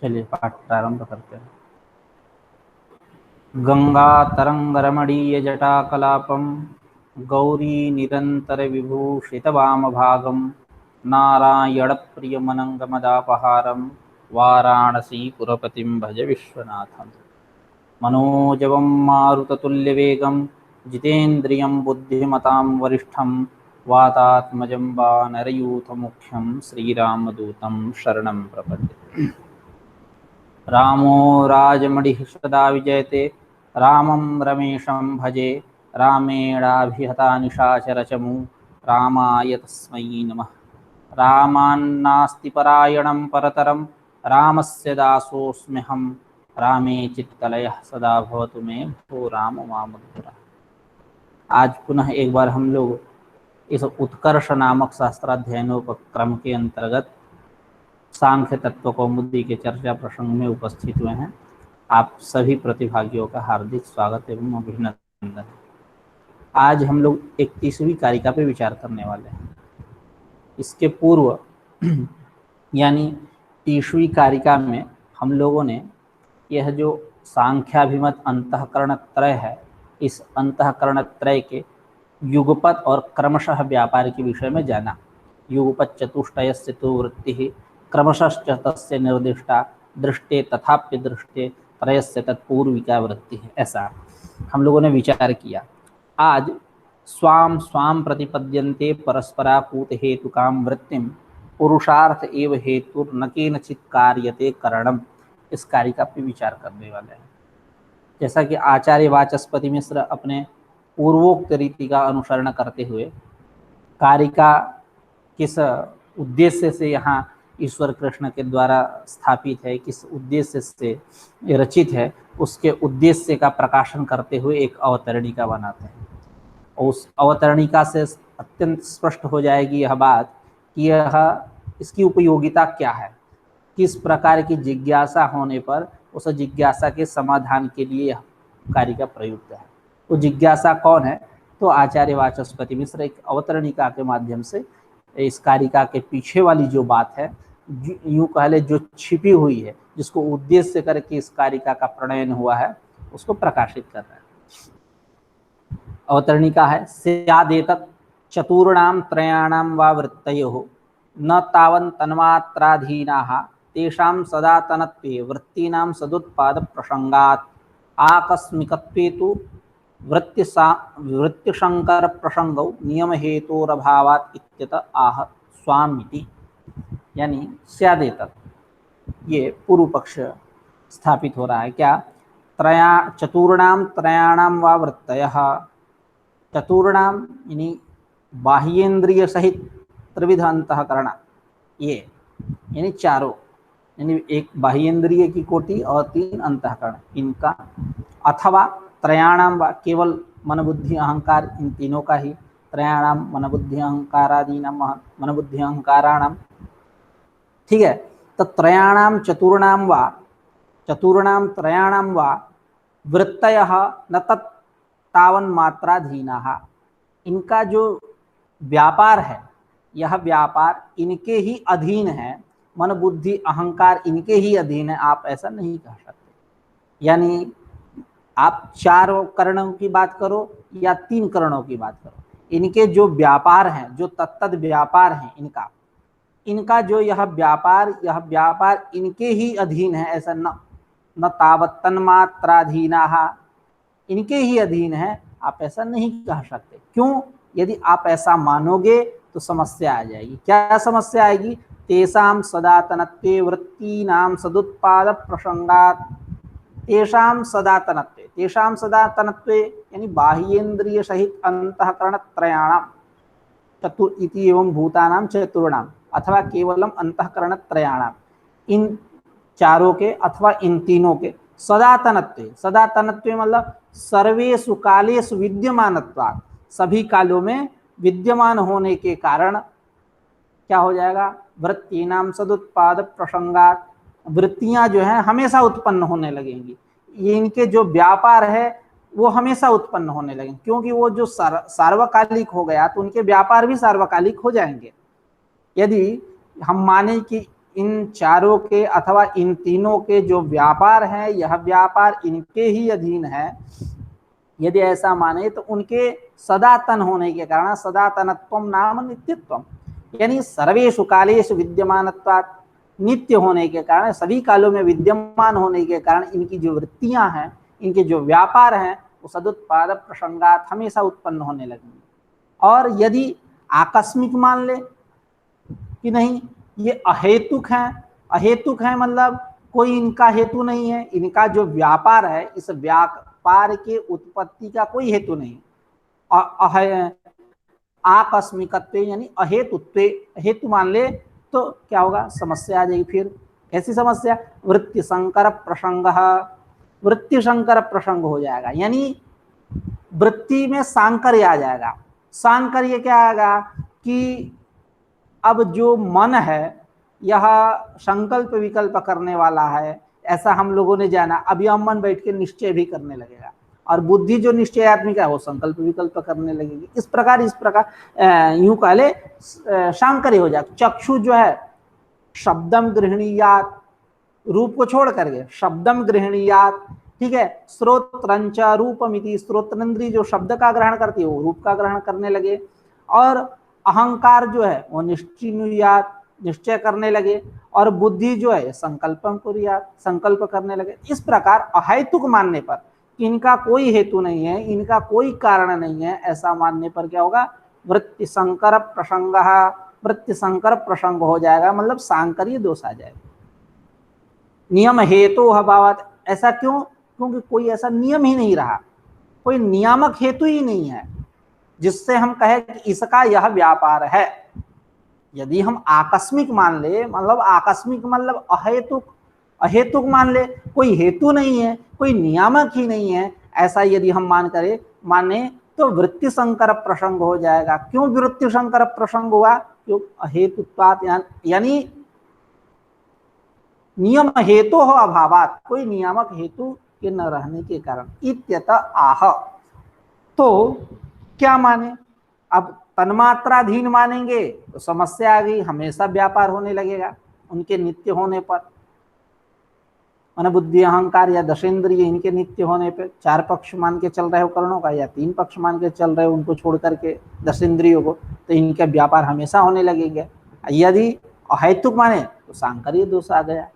चलिए पाठ प्रारंभ करते हैं। गंगा तरंग रमणीय जटाकलापम गौरी निरंतर विभूषित वाम भागम नारायण प्रिय मनंगमदापहारम वाराणसी पुरपतिं भज विश्वनाथम मनोजवं मारुततुल्यवेगं जितेन्द्रियं बुद्धिमतां वरिष्ठं वातात्मजं वानरयूथमुख्यं श्रीरामदूतं शरणं प्रपद्ये। रामो राजमणिः सदा विजयते रामं रमेशं भजे रामेणाभिहता निशाचरचमू रामाय तस्मै नमः। रामान्नास्ति परायणं परतरं रामस्य दासोऽस्म्यहं रामे चित्तलयः सदा भवतु मे भो राम मामधुरा। आज पुनः एक बार हम लोग इस उत्कर्ष नामक शास्त्राध्ययनोपक्रम के अंतर्गत सांख्य तत्व कौमुदी के चर्चा प्रसंग में उपस्थित हुए हैं। आप सभी प्रतिभागियों का हार्दिक स्वागत एवं अभिनंदन। आज हम लोग 31वीं कारिका पे विचार करने वाले हैं। इसके पूर्व यानी 30वीं कारिका में हम लोगों ने यह जो सांख्याभिमत अंतःकरण त्रय है, इस अंतःकरण त्रय के युगपत और क्रमशः व्यापार के विषय में जाना। युगपत चतुष्टयस्य तु वृत्तिः क्रमशश्च तस्य निर्दिष्टा दृष्टे तथाप्य दृष्टे त्रयस्य तत्पूर्विका वृत्ति है। ऐसा हम लोगों ने विचार किया। आज स्वाम स्वाम प्रतिपद्यन्ते परस्परापूत हेतुकाम वृत्तिम पुरुषार्थ एव हेतु न केनचित् कार्यते करणम, इस कारिका पे विचार करने वाले हैं। जैसा कि आचार्य वाचस्पति मिश्र अपने पूर्वोक्त रीति का अनुसरण करते हुए कारिका किस उद्देश्य से यहाँ ईश्वर कृष्ण के द्वारा स्थापित है, किस उद्देश्य से रचित है, उसके उद्देश्य का प्रकाशन करते हुए एक अवतरणिका बनाते हैं। और उस अवतरणिका से अत्यंत स्पष्ट हो जाएगी यह बात कि यह इसकी उपयोगिता क्या है, किस प्रकार की जिज्ञासा होने पर उस जिज्ञासा के समाधान के लिए यह कारिका प्रयुक्त है। तो जिज्ञासा कौन है? तो आचार्य वाचस्पति मिश्र एक अवतरणिका के माध्यम से इस कारिका के पीछे वाली जो बात है, यूं कह ले जो छिपी हुई है, जिसको उद्देश्य करके इस कारिका का प्रणयन हुआ है, उसको प्रकाशित कर रहा है। अवतरणिका है स्यादेतत् चतुर्णाम त्रयाणाम वा वृत्तयोः न तावन् तन्मात्राधीनाः तेषां सदातनत्वे वृत्तीनां सदुत्पाद प्रसंगात् आकस्मिकत्वे तु वृत्तिशंकर प्रसंगौ नियम हेतोरभावात् इत्यतः आह स्वामिति। यानी स्यादेतत्, ये पूर्व पक्ष स्थापित हो रहा है। क्या? चतुर्णाम त्रयाणाम वा वृत्तयः, चतुर्णाम यानी बाह्येन्द्रिय सहित त्रिविध अंतःकरण, ये यानी चारों, यानी एक बाह्येन्द्रिय की कोटि और 3 अंतःकरण, इनका, अथवा त्रयाणाम वा केवल मन बुद्धि अहंकार, इन तीनों का ही, त्रयाणाम मन बुद्धि अहंकारादीनाम मन बुद्धि अहंकाराणाम, ठीक है। तो त्रयाणाम चतुर्णाम त्रयाणाम वा वृत्तयः न तत् तावन मात्राधीनाः, इनका जो व्यापार है, यह व्यापार इनके ही अधीन है, मन बुद्धि अहंकार इनके ही अधीन है, आप ऐसा नहीं कह सकते। यानी आप 4 करणों की बात करो या 3 करणों की बात करो, इनके जो व्यापार हैं, जो तत्तद व्यापार हैं, इनका जो यह व्यापार इनके ही अधीन है, ऐसा न तावत तन्मात्राधीनाः, इनके ही अधीन है, आप ऐसा नहीं कह सकते। क्यों? यदि आप ऐसा मानोगे तो समस्या आ जाएगी। क्या समस्या आएगी? तेषां सदातनत्वे वृत्तीनां सदुत्पाद प्रसंगात्, तेषां सदातनत्वे यानी बाह्येन्द्रिय सहित अंतःकरण त्रयाणाम, चतुर इति एवं भूतानां चतुर्णाम, अथवा केवलम अंतःकरण त्रयाणाम, इन चारों के अथवा इन तीनों के सदातनत्वे मतलब सर्वेषु कालेषु विद्यमानत्वात्, सभी कालों में विद्यमान होने के कारण क्या हो जाएगा? वृत्तीनाम सदुत्पाद प्रसंगात्, वृत्तियां जो हैं हमेशा उत्पन्न होने लगेंगी। ये इनके जो व्यापार है वो हमेशा उत्पन्न होने लगेंगे, क्योंकि वो जो सार्वकालिक हो गया तो उनके व्यापार भी सार्वकालिक हो जाएंगे। यदि हम माने कि इन चारों के अथवा इन तीनों के जो व्यापार हैं, यह व्यापार इनके ही अधीन है, यदि ऐसा माने तो उनके सदातन होने के कारण, सदातनत्वम नाम नित्यत्वम, यानी सर्वेषु कालेषु विद्यमानत्वात्, नित्य होने के कारण, सभी कालों में विद्यमान होने के कारण इनकी जो वृत्तियां हैं, इनके जो व्यापार हैं, वो सदुत्पाद प्रसंगात हमेशा उत्पन्न होने लगेंगे। और यदि आकस्मिक मान ले कि नहीं ये अहेतुक हैं, अहेतुक हैं मतलब कोई इनका हेतु नहीं है, इनका जो व्यापार है इस व्यापार के उत्पत्ति का कोई हेतु नहीं, आकस्मिकत्व यानी अहेतुत्व, हेतु मान ले तो क्या होगा, समस्या आ जाएगी। फिर ऐसी समस्या वृत्ति संकर प्रसंग, वृत्ति संकर प्रसंग हो जाएगा, यानी वृत्ति में सांकर्य आ जाएगा। सांकर्य क्या आएगा कि अब जो मन है यह संकल्प विकल्प करने वाला है, ऐसा हम लोगों ने जाना। अब यह मन बैठ के निश्चय भी करने लगेगा, और बुद्धि जो निश्चयात्मिक है वो संकल्प विकल्प करने लगेगी। इस प्रकार यूं कह ले सांकर्य हो जाए। चक्षु जो है शब्दम गृहणीयात, रूप को छोड़ करके शब्दम गृहणीयात, ठीक है। श्रोत्रंच रूपमिति, श्रोत्रंद्री जो शब्द का ग्रहण करती है वो रूप का ग्रहण करने लगे। और अहंकार जो है वो निश्चिनुयात, निश्चय करने लगे। और बुद्धि जो है संकल्पम कुर्यात, संकल्प करने लगे। इस प्रकार अहेतुक मानने पर कि इनका कोई हेतु नहीं है, इनका कोई कारण नहीं है, ऐसा मानने पर क्या होगा, वृत्ति संकर प्रसंग, वृत्ति संकर प्रसंग हो जाएगा, मतलब सांकर्य दोष आ जाएगा। नियम हेतु अभावात, ऐसा क्यों, क्योंकि कोई ऐसा नियम ही नहीं रहा, कोई नियामक हेतु ही नहीं है जिससे हम कहे कि इसका यह व्यापार है। यदि हम आकस्मिक मान ले, मतलब आकस्मिक मतलब अहेतुक, अहेतुक मान ले, कोई हेतु नहीं है, कोई नियामक ही नहीं है, ऐसा यदि हम माने तो वृत्ति संकर प्रसंग हो जाएगा। क्यों वृत्ति संकर प्रसंग हुआ, क्यों अहेतुत्वात, यानी नियम हेतु हो अभावात, कोई नियामक हेतु के न रहने के कारण। इत्यतः आह, तो क्या माने, अब तन्मात्राधीन मानेंगे तो समस्या आ गई, हमेशा व्यापार होने लगेगा उनके नित्य होने पर। मन बुद्धि अहंकार या दशेंद्रिय इनके नित्य होने पर, चार पक्ष मान के चल रहे हो कर्णों का, या तीन पक्ष मान के चल रहे हो उनको छोड़ करके दशेंद्रियों को, तो इनका व्यापार हमेशा होने लगेंगे। यदि अहेतुक माने तो सांकर्य दोष आ गया।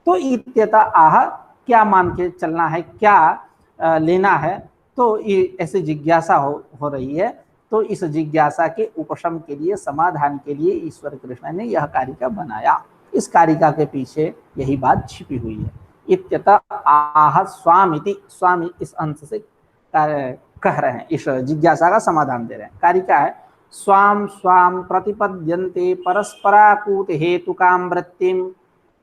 तो इत्यतः आह, क्या मान के चलना है, क्या लेना है, तो ऐसे जिज्ञासा हो रही है। तो इस जिज्ञासा के उपशम के लिए, समाधान के लिए ईश्वर कृष्ण ने यह कारिका बनाया। इस कारिका के पीछे यही बात छिपी हुई है। इत्यतः आह स्वामिति, स्वामी इस अंश से कह रहे हैं, इस जिज्ञासा का समाधान दे रहे हैं। कारिका है स्वाम स्वाम प्रतिपद्यन्ते परस्पराकूत हेतुकाम वृत्तिम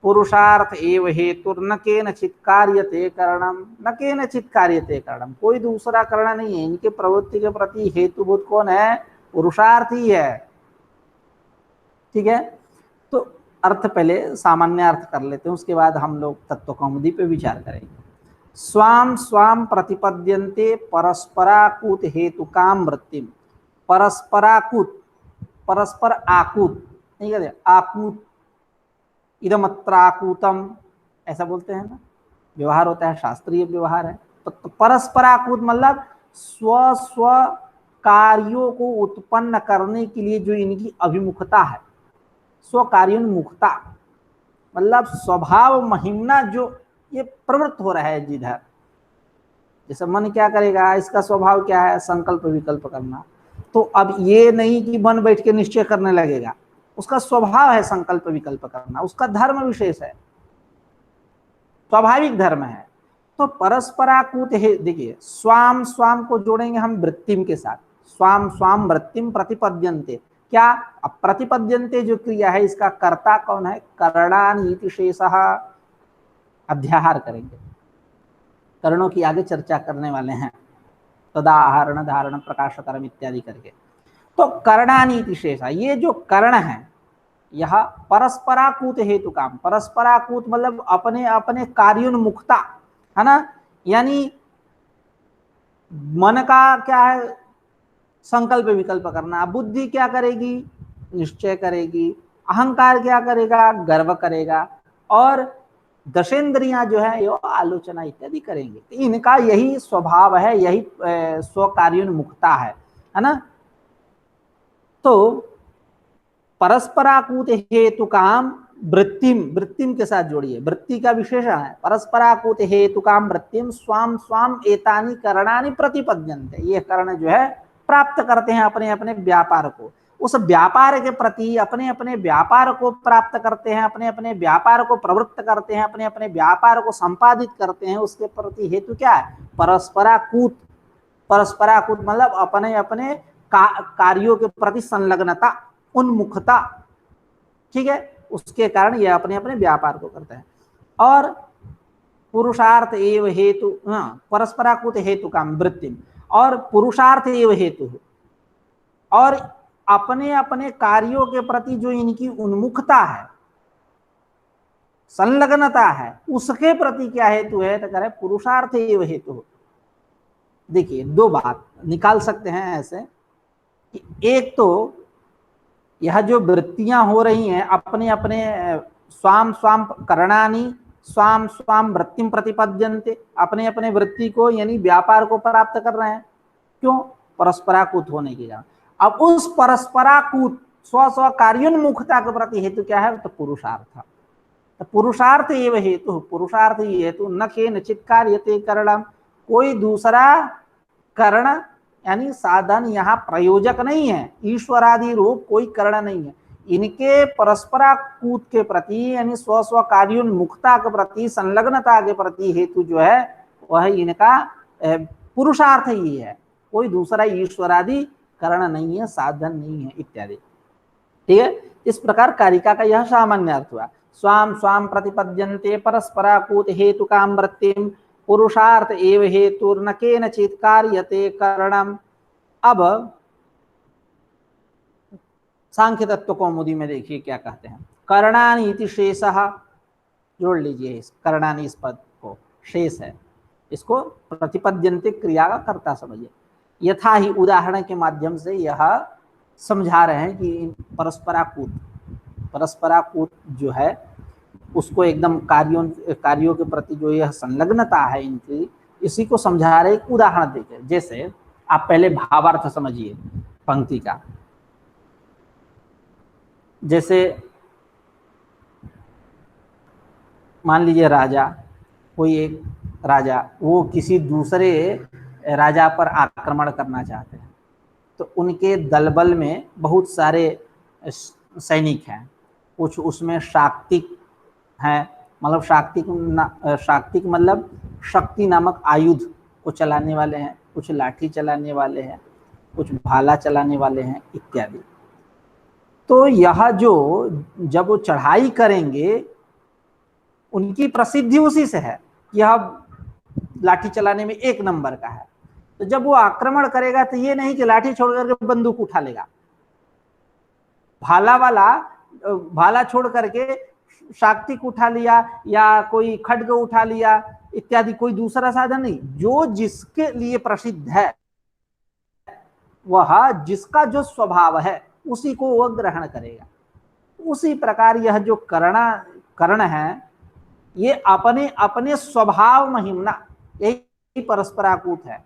पुरुषार्थ एव हेतुर्न केनचित् कार्यते करणम, न केनचित् कार्यते करणम, कोई दूसरा कारण नहीं है। इनके प्रवृत्ति के प्रति हेतुभूत कौन है, पुरुषार्थ ही है। ठीक है, तो अर्थ पहले सामान्य अर्थ कर लेते हैं, उसके बाद हम लोग तत्वकौमुदी पे विचार करेंगे। स्वाम स्वाम प्रतिपद्यन्ते परस्पराकूत हेतुकाम वृत्तिम, परस्पराकूत, परस्पर आकूत नहीं कहते, आकूत, इदमत्राकूतम ऐसा बोलते हैं ना, व्यवहार होता है, शास्त्रीय व्यवहार है। तो परस्पराकूत मतलब स्व स्व कार्यों को उत्पन्न करने के लिए जो इनकी अभिमुखता है, स्व कार्योन्मुखता मतलब स्वभाव महिमना, जो ये प्रवृत्त हो रहा है जिधर, जैसे मन क्या करेगा, इसका स्वभाव क्या है, संकल्प विकल्प करना। तो अब ये नहीं कि मन बैठ के निश्चय करने लगेगा, उसका स्वभाव है संकल्प विकल्प करना, उसका धर्म विशेष है, स्वाभाविक धर्म है। तो परस्पराकूत है, देखिए स्वाम स्वाम को जोड़ेंगे हम वृत्तिम के साथ, स्वाम स्वाम वृत्तिम प्रतिपद्यन्ते, क्या, अब प्रतिपद्यन्ते जो क्रिया है इसका कर्ता कौन है, करणानीति शेषः, अध्याहार करेंगे, कर्णों की आगे चर्चा करने वाले हैं, तदा आहरण धारण प्रकाशकरम इत्यादि करके। तो कर्णानीति शेषः, ये जो कर्ण है यह परस्पराकूत हेतु काम, परस्पराकूत मतलब अपने अपने कार्योन्मुखता है ना, यानी मन का क्या है, संकल्प विकल्प करना, बुद्धि क्या करेगी, निश्चय करेगी, अहंकार क्या करेगा, गर्व करेगा, और दशेंद्रियां जो है ये आलोचना इत्यादि करेंगे। तो इनका यही स्वभाव है, यही स्व कार्योन्मुखता है ना। तो परस्पराकूत हेतु काम वृत्तिम, वृत्तिम के साथ जोड़िए, वृत्ति का विशेषण है परस्पराकूत हेतु काम वृत्तिम स्वाम स्वाम एतानि करणानि प्रतिपद्यन्ते। ये कर्ण जो है प्राप्त करते हैं अपने अपने व्यापार को, उस व्यापार के प्रति अपने अपने व्यापार को प्राप्त करते हैं, अपने अपने व्यापार को प्रवृत्त करते हैं, अपने अपने व्यापार को संपादित करते हैं। उसके प्रति हेतु क्या है, परस्पराकूत। परस्पराकूत मतलब अपने अपने कार्यों के प्रति संलग्नता, उन्मुखता, ठीक है, उसके कारण यह अपने अपने व्यापार को करते हैं। और पुरुषार्थ एव हेतु, परस्पराकूत हेतु काम वृत्ति, और पुरुषार्थ एव हेतु, और अपने अपने कार्यों के प्रति जो इनकी उन्मुखता है, संलग्नता है, उसके प्रति क्या हेतु है, तो कह रहे पुरुषार्थ एव हेतु। देखिए दो बात निकाल सकते हैं ऐसे कि एक तो यह जो वृत्तियां हो रही हैं अपने अपने स्वाम स्वाम करणानी स्वाम स्वाम वृत्तिम प्रतिपद्यन्ते, अपने अपने वृत्ति को यानी व्यापार को प्राप्त कर रहे हैं। क्यों, परस्पराकूत होने की कारण। अब उस परस्पराकूत स्व स्व कार्योन्मुखता के प्रति हेतु क्या है, तो पुरुषार्थ। तो पुरुषार्थ एव हेतु, पुरुषार्थ ही हेतु, न केनचित् कार्यते करणम, कोई दूसरा करण यानी साधन यहाँ प्रयोजक नहीं है, ईश्वरादि रूप कोई करण नहीं है। इनके परस्पराकूत के प्रति यानी स्व स्व कार्योन्मुखता के प्रति, संलग्नता के प्रति हेतु जो है वह इनका पुरुषार्थ ही है, कोई दूसरा ईश्वरादि करण नहीं है, साधन नहीं है इत्यादि। ठीक है, इस प्रकार कारिका का यह सामान्य अर्थ हुआ। स्वाम स्वाम प्रतिपद्यन्ते परस्पराकूत हेतु काम वृत्तिम पुरुषार्थ एव हेतुर्न केनचित् कार्यते करणम। अब सांख्य तत्व कौमुदी में देखिए क्या कहते हैं, करणानि इति शेषः, जोड़ लीजिए इस करणानि, इस पद को शेष है, इसको प्रतिपद्यन्ते क्रिया का कर्ता समझिए। यथा ही उदाहरण के माध्यम से यह समझा रहे हैं कि परस्पराकूत, परस्पराकूत जो है उसको एकदम कार्यों के प्रति जो यह संलग्नता है इनकी, इसी को समझा रहे एक उदाहरण देकर। जैसे आप पहले भावार्थ समझिए पंक्ति का। जैसे मान लीजिए राजा, कोई एक राजा, वो किसी दूसरे राजा पर आक्रमण करना चाहते हैं, तो उनके दलबल में बहुत सारे सैनिक हैं, कुछ उसमें शाक्तिक हैं, मतलब शाक्तिक मतलब शक्ति नामक आयुध को चलाने वाले हैं, कुछ लाठी चलाने वाले हैं, कुछ भाला चलाने वाले हैं इत्यादि। तो यह जो जब वो चढ़ाई करेंगे, उनकी प्रसिद्धि उसी से है कि यह लाठी चलाने में एक नंबर का है। तो जब वो आक्रमण करेगा तो ये नहीं कि लाठी छोड़ करके बंदूक उठा लेगा, भाला वाला भाला छोड़ करके शाक्तिक उठा लिया या कोई खड्ग उठा लिया इत्यादि, कोई दूसरा साधन नहीं। जो जिसके लिए प्रसिद्ध है, वह जिसका जो स्वभाव है उसी को वह ग्रहण करेगा। उसी प्रकार यह जो कर्ण है, ये अपने अपने स्वभाव महिम्ना, यही परस्पराकूत है,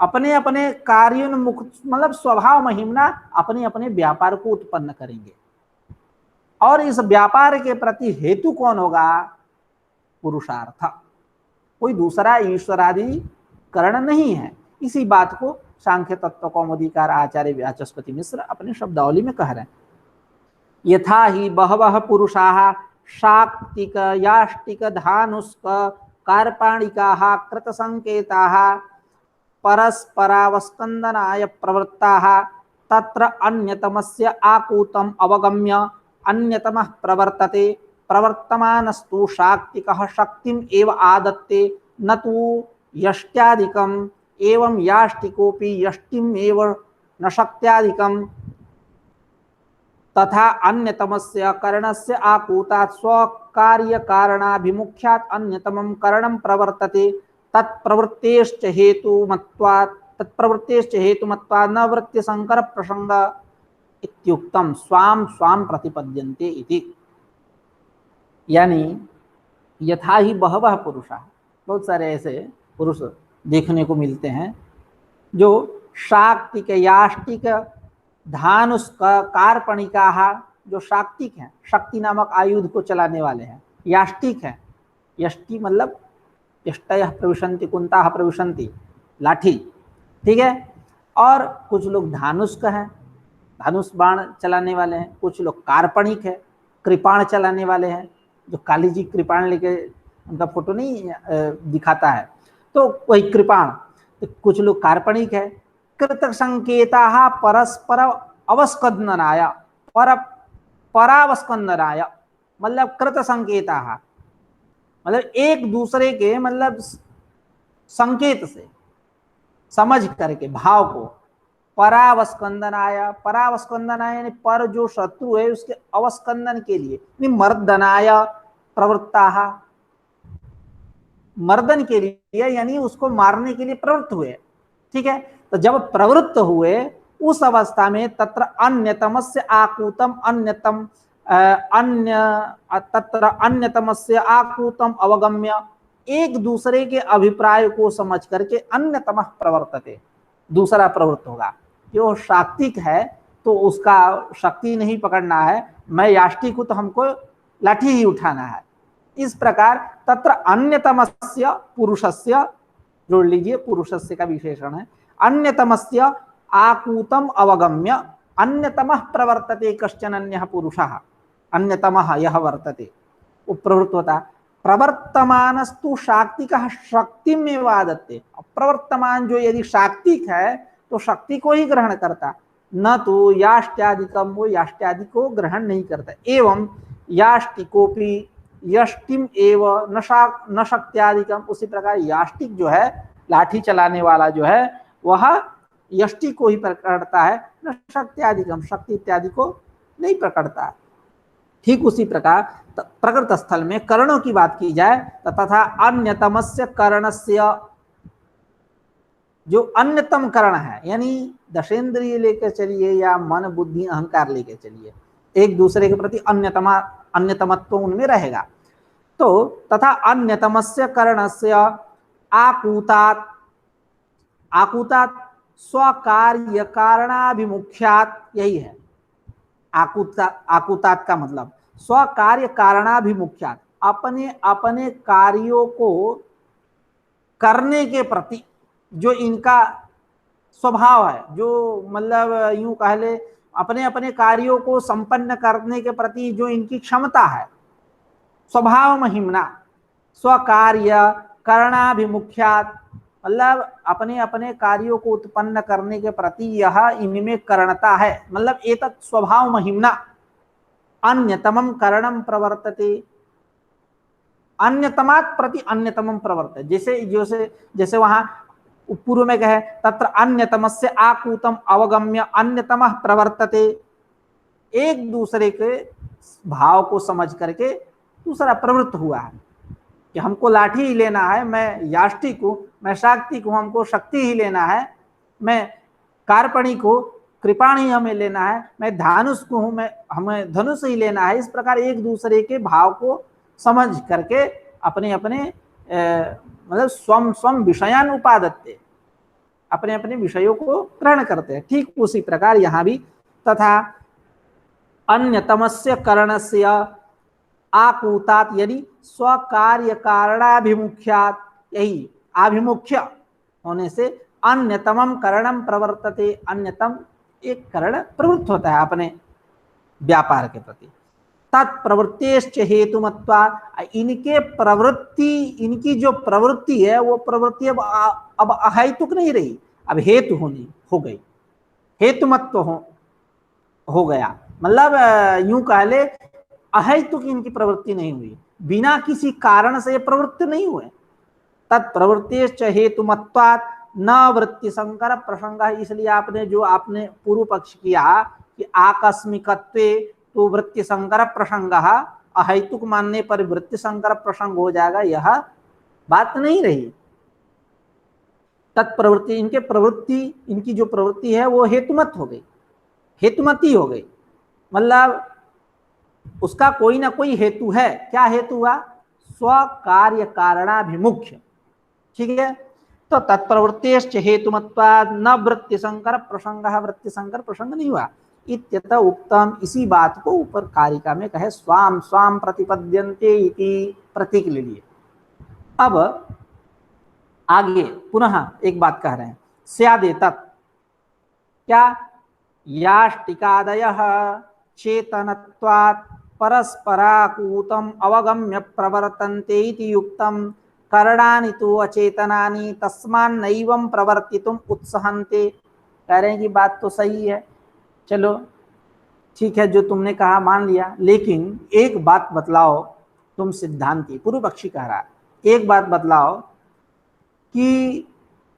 अपने अपने कार्योन्मुख मतलब स्वभाव महिम्ना अपने अपने व्यापार को उत्पन्न करेंगे। और इस व्यापार के प्रति हेतु कौन होगा, पुरुषार्थ, कोई दूसरा ईश्वरादि करण नहीं है। इसी बात को सांख्य तत्व कौमुदीकार आचार्य वाचस्पति मिश्र अपने शब्दावली में कह रहे हैं। यथा ही बहवः पुरुषाः शाक्तिक याष्टिक धानुष्क कार्पाणिकाः कृतसंकेताः परस्परावस्कन्दनाय प्रवृत्ताः तत्र अन्यतमस्य आकूतम् अवगम्य अन्यतमः प्रवर्तते, प्रवर्तमानस्तु शाक्तिकः शक्तिम् एव आदत्ते न तु यष्ट्यादिकम्, एवं याष्टिकोऽपि यष्टिम् एव न शक्त्यादिकम्। तथा अन्यतमस्य कर्णस्य आकूतात् स्वकार्यकारणाभिमुख्यात् अन्यतमं करणं प्रवर्तते, तत्प्रवृत्तेश्च हेतुमत्वात् न वृत्त्यसंकर प्रसंग। इत्युक्तम स्वाम स्वाम प्रतिपद्यन्ते इति। यानी यथा ही बहवः पुरुषा, बहुत सारे ऐसे पुरुष देखने को मिलते हैं जो शाक्तिक याष्टिक धानुष कार्पणिका, जो शाक्तिक हैं, शक्ति नामक आयुध को चलाने वाले हैं, याष्टिक हैं, यष्टि मतलब यष्टयः प्रविशन्ति कुंताः प्रविशन्ति, लाठी, ठीक है। और कुछ लोग धानुष का हैं, धनुष बाण चलाने वाले हैं, कुछ लोग कार्पणिक है, कृपाण चलाने वाले हैं, जो काली जी कृपाण लेके उनका फोटो नहीं दिखाता है, तो वही कृपाण। तो कुछ लोग काल्पनिक है। कृत संकेता परस्पर अवस्कंदनाय, पर परावस्कंदनाय मतलब कृत संकेता, मतलब एक दूसरे के मतलब संकेत से समझ करके भाव को, परावस्कंदनाय, परावस्कंदनाय यानी पर जो शत्रु है उसके अवस्कंदन के लिए, मर्दनाय प्रवृत्ता, मर्दन के लिए यानी उसको मारने के लिए प्रवृत्त हुए, ठीक है। तो जब प्रवृत्त हुए उस अवस्था में तत्र अन्यतमस्य आकूतम अन्यतम तत्र अन्यतमस्य आकूतम अवगम्य, एक दूसरे के अभिप्राय को समझ करके अन्यतमः प्रवर्तते, दूसरा प्रवृत्त होगा। जो शाक्तिक है तो उसका शक्ति नहीं पकड़ना है, मैं याष्टिक हूं तो हमको लाठी ही उठाना है। इस प्रकार तत्र अन्यतमस्य पुरुषस्य, जोड़ लीजिए पुरुषस्य का विशेषण है, अन्यतमस्य आकूतम अवगम्य अन्यतमः प्रवर्तते कश्चन अन्यः पुरुषः, अन्यतमः यह वर्तते वो प्रवृत्त होता। प्रवर्तमानस्तु शाक्तिकः शक्तिमेव आदत्ते, प्रवर्तमान जो यदि शाक्तिक है तो शक्ति को ही ग्रहण करता, न तो याष्ट्यादिकम, वो याष्ट्यादि को ग्रहण नहीं करता। एवं याष्टिकोपि यष्टिम एव न शक्त्यादिकम, उसी प्रकार याष्टिक जो है लाठी चलाने वाला जो है वह यष्टि को ही पकड़ता है, न शक्त्यादिकम, शक्ति इत्यादि को नहीं पकड़ता। ठीक उसी प्रकार प्रकृत स्थल में कर्णों की बात की जाए तथा अन्यतमस्य कर्णस्य, जो अन्यतम कर्ण है यानी दशेंद्रिय लेकर चलिए या मन बुद्धि अहंकार लेकर चलिए, एक दूसरे के प्रति अन्यतमत्व उनमें रहेगा। तो तथा अन्यतमस्य कर्णस्य आकूतात्, आकूतात् स्वकार्य कारणाभिमुख्यात्, यही है आकूतात् का मतलब स्वकार्य कारणाभिमुख्यात्, अपने अपने कार्यों को करने के प्रति जो इनका स्वभाव है, जो मतलब यूं कह ले अपने अपने कार्यों को संपन्न करने के प्रति जो इनकी क्षमता है, स्वभाव महिमना, स्वकार्य करणाभिमुख्यात मतलब अपने अपने कार्यों को उत्पन्न करने के प्रति यह इनमें करणता है, मतलब एतत् स्वभाव महिमना अन्यतमम करणम प्रवर्तते, अन्यतमात् प्रति अन्यतमम प्रवर्तते। जैसे जैसे जैसे वहां पूर्व में कहे तत्र अन्यतमस्य आकूतम अवगम्य अन्यतमः प्रवर्तते, एक दूसरे के भाव को समझ करके दूसरा प्रवृत्त हुआ है कि हमको लाठी ही लेना है, मैं याष्टिक हूं, मैं शाक्तिक हूं, हमको शक्ति ही लेना है, मैं कार्पणिक हूं, कृपाणी हमें लेना है, मैं धानुष को हूं, मैं हमें धनुष ही लेना है। इस प्रकार एक दूसरे के भाव को समझ करके अपने अपने मतलब स्वम स्वम विषयान उपादत्ते, अपने अपने विषयों को ग्रहण करते हैं। ठीक उसी प्रकार यहाँ भी तथा अन्यतमस्य कर्णस्य आकूतात् यदि स्वकार्य कारणाभिमुख्यात्, यही आभिमुख्य होने से अन्यतमम करणम प्रवर्तते, अन्यतम एक करण प्रवृत्त होता है अपने व्यापार के प्रति। तत्प्रवृत्तेश्च हेतुमत्वात्, इनके प्रवृत्ति, इनकी जो प्रवृत्ति है वो प्रवृत्ति अब अहेतुक नहीं रही, अब हेतु होनी हो गई, हेतुमत्व हो गया, मतलब यूं कह ले अहेतुक इनकी प्रवृत्ति नहीं हुई, बिना किसी कारण से प्रवृत्ति नहीं हुए। तत्प्रवृत्तेश्च हेतुमत्वात् न वृत्ति संकर प्रसंग, इसलिए आपने जो आपने पूर्व पक्ष किया कि आकस्मिकत्वे तो वृत्ति संकर प्रसंग, अहेतुक मानने पर वृत्ति संकर प्रसंग हो जाएगा, यह बात नहीं रही। तत्प्रवृत्ति, इनके प्रवृत्ति, इनकी जो प्रवृत्ति है वो हेतुमत हो गई, हेतुमती हो गई, मतलब उसका कोई ना कोई हेतु है। क्या हेतु हुआ? स्व कार्य कारणाभिमुख्य। ठीक है, तो तत्प्रवृत्तेश्च हेतुमत्वाद न वृत्ति संकर प्रसंग, वृत्ति संकर प्रसंग नहीं हुआ। इत्यतः उक्तम, इसी बात को ऊपर कारिका में कहे स्वाम स्वाम प्रतिपद्यन्ते इति प्रतीक ले लिए। अब आगे पुनः एक बात कह रहे हैं, स्यादेतत्, क्या? याष्टिकादयः चेतनत्वात् परस्पराकूतम अवगम्य प्रवर्तन्ते इति युक्तम, करणानि तु अचेतनानि तस्मान्नैवं प्रवर्तितुम उत्सहन्ते। कह रहे हैं कि बात तो सही है, चलो ठीक है, जो तुमने कहा मान लिया, लेकिन एक बात बतलाओ, तुम सिद्धांती, पूर्व पक्षी कह रहा है, एक बात बतलाओ कि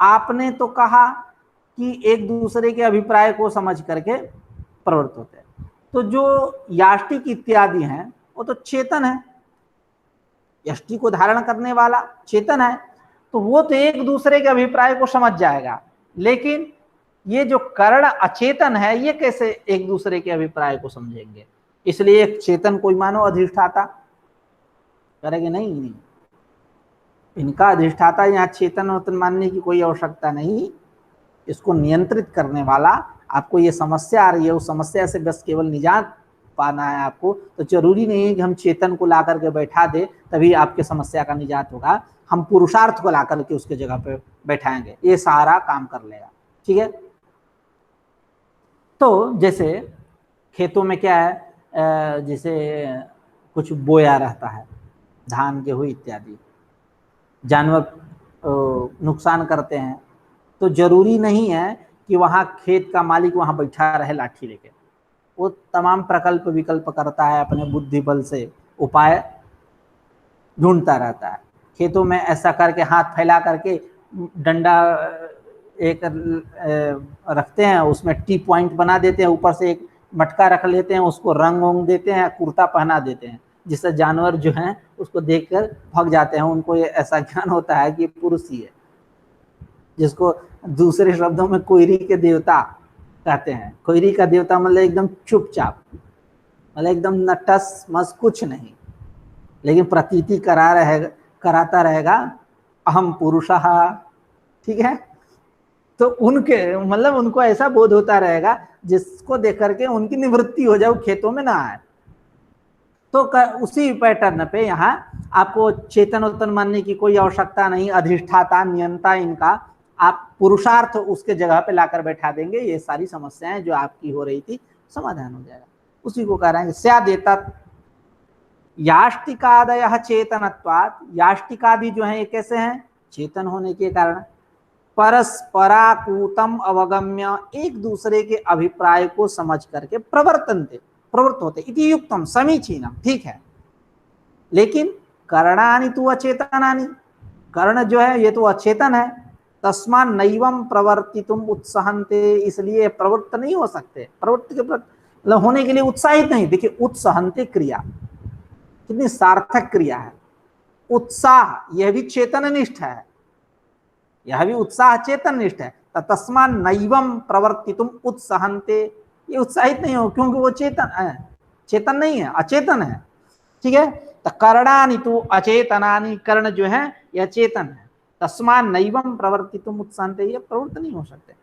आपने तो कहा कि एक दूसरे के अभिप्राय को समझ करके प्रवृत्त होते हैं, तो जो याष्टिक इत्यादि हैं वो तो चेतन है, यष्टि को धारण करने वाला चेतन है, तो वो तो एक दूसरे के अभिप्राय को समझ जाएगा। लेकिन ये जो कर्ण अचेतन है, ये कैसे एक दूसरे के अभिप्राय को समझेंगे? इसलिए एक चेतन कोई मानो अधिष्ठाता करेंगे, नहीं, इनका अधिष्ठाता यहाँ चेतन वतन मानने की कोई आवश्यकता नहीं। इसको नियंत्रित करने वाला, आपको ये समस्या आ रही है, उस समस्या से बस केवल निजात पाना है आपको, तो जरूरी नहीं है कि हम चेतन को ला करके बैठा दे तभी आपके समस्या का निजात होगा। हम पुरुषार्थ को ला करके उसके जगह पे बैठाएंगे, ये सारा काम कर लेगा। ठीक है, तो जैसे खेतों में क्या है, जैसे कुछ बोया रहता है, धान गेहूं इत्यादि, जानवर नुकसान करते हैं, तो जरूरी नहीं है कि वहां खेत का मालिक वहां बैठा रहे लाठी लेके, वो तमाम प्रकल्प विकल्प करता है, अपने बुद्धि बल से उपाय ढूंढता रहता है। खेतों में ऐसा करके हाथ फैला करके डंडा एक रखते हैं, उसमें टी पॉइंट बना देते हैं, ऊपर से एक मटका रख लेते हैं, उसको रंग वंग देते हैं, कुर्ता पहना देते हैं, जिससे जानवर जो हैं उसको देखकर भाग जाते हैं। उनको ये ऐसा ज्ञान होता है कि पुरुष ही है, जिसको दूसरे शब्दों में कोयरी के देवता कहते हैं। कोयरी का देवता मतलब एकदम चुपचाप, मतलब एकदम नटस मस कुछ नहीं, लेकिन प्रतीति कराता रहेगा अहम पुरुषः। ठीक है, तो उनके मतलब उनको ऐसा बोध होता रहेगा जिसको देख करके उनकी निवृत्ति हो जाए, खेतों में ना आए। तो उसी पैटर्न पे यहाँ आपको चेतन उत्तन मानने की कोई आवश्यकता नहीं, अधिष्ठाता नियंता इनका आप पुरुषार्थ उसके जगह पे लाकर बैठा देंगे, ये सारी समस्याएं जो आपकी हो रही थी समाधान हो जाएगा। उसी को कह रहे हैं स्यादेतत् याष्टिकादयः चेतनत्वात्, याष्टिकादि जो है ये कैसे हैं? चेतन होने के कारण। परस्पराकूतम अवगम्य, एक दूसरे के अभिप्राय को समझ करके प्रवृत्त होते इति युक्तम समीचीनम, ठीक है। लेकिन करणानि तु अचेतनानि, कर्ण जो है ये तो अचेतन है, तस्मान् नैवं प्रवर्तितुम उत्सहन्ते, इसलिए प्रवृत्त नहीं हो सकते, प्रवृत्ति के मतलब होने के लिए उत्साहित नहीं। देखिए उत्सहन्ते क्रिया कितनी सार्थक क्रिया है, उत्साह यह भी चेतननिष्ठ है, यह भी उत्साह चेतन निष्ठ है। तस्मान् नैवं प्रवर्तितुम उत्सहन्ते, ये उत्साहित नहीं हो क्योंकि वो चेतन है, चेतन नहीं है, अचेतन है। ठीक है, तो करणानि तु अचेतनानि, कर्ण जो है यह चेतन है, तस्मान् नैवं प्रवर्तितुम उत्सहन्ते, ये प्रवृत्त नहीं हो सकते।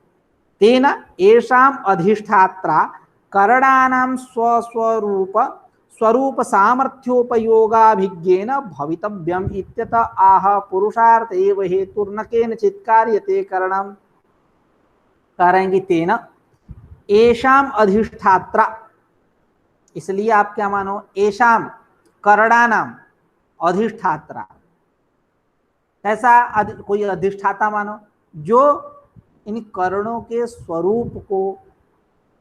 तेन येषाम् अधिष्ठात्रा करणानां स्वरूप सामर्थ्योपयोगाभिज्ञेन भवितव्यम इत्यतः आह पुरुषार्थ एव हेतुर्न केनचित् कार्यते करणम। करेंगे तेन येषाम् अधिष्ठात्रा, इसलिए आप क्या मानो, येषाम् करणानाम अधिष्ठात्रा, ऐसा कोई अधिष्ठाता मानो जो इन कर्णों के स्वरूप को,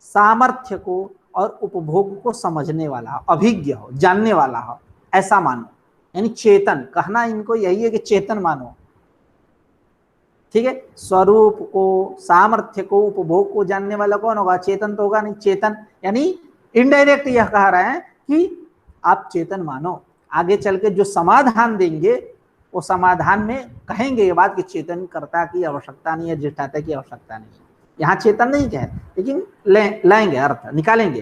सामर्थ्य को और उपभोग को समझने वाला हो, अभिज्ञ हो, जानने वाला हो, ऐसा मानो। यानी चेतन कहना इनको यही है कि चेतन मानो। ठीक है, स्वरूप को, सामर्थ्य को, उपभोग को जानने वाला कौन होगा? चेतन तो होगा नहीं। चेतन यानी इनडायरेक्ट यह कह रहे हैं कि आप चेतन मानो। आगे चल के जो समाधान देंगे वो समाधान में कहेंगे ये बात कि चेतन कर्ता की आवश्यकता नहीं है, अधिष्ठाता की आवश्यकता नहीं है। यहाँ चेतन नहीं कहे, लेकिन लाएंगे अर्थ, निकालेंगे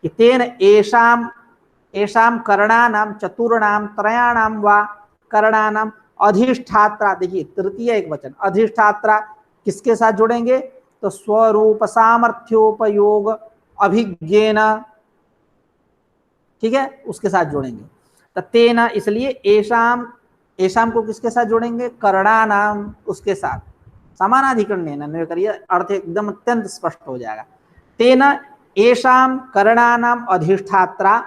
कि तेन एषाम एषाम करणानाम चतुर्णाम त्रयाणाम वा करणानाम अधिष्ठात्रा, देखिए तृतीय एक वचन, अधिष्ठात्रा किसके साथ जोड़ेंगे, तो स्वरूप सामर्थ्योपयोग अभिज्ञेन, ठीक है, उसके साथ जोड़ेंगे। तो तेना, इसलिए एशाम, एशाम को किसके साथ जोड़ेंगे, करणानाम, उसके साथ समानाधिकरण करिए, अर्थ एकदम अत्यंत स्पष्ट हो जाएगा। तेना एशाम करणानाम अधिष्ठात्रा,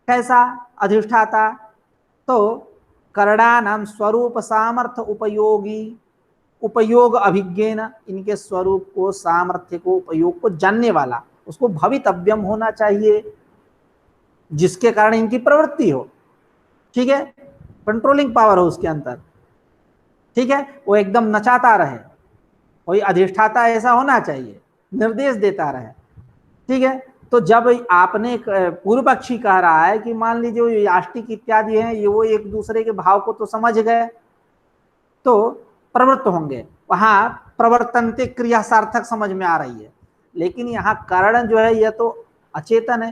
कैसा अधिष्ठाता, तो करणानाम स्वरूप सामर्थ्य उपयोगी, उपयोग अभिज्ञेन, इनके स्वरूप को, सामर्थ्य को, उपयोग को जानने वाला, उसको भवितव्यम होना चाहिए, जिसके कारण इनकी प्रवृत्ति हो, ठीक है, कंट्रोलिंग पावर हो उसके अंदर, ठीक है, वो एकदम नचाता रहे, कोई अधिष्ठाता ऐसा होना चाहिए, निर्देश देता रहे, ठीक है। तो जब आपने, पूर्व पक्षी कह रहा है कि मान लीजिए याष्टिक इत्यादि हैं, ये वो एक दूसरे के भाव को तो समझ गए तो प्रवृत्त होंगे, वहां प्रवर्तनते क्रिया सार्थक समझ में आ रही है, लेकिन यहाँ कारण जो है यह तो अचेतन है,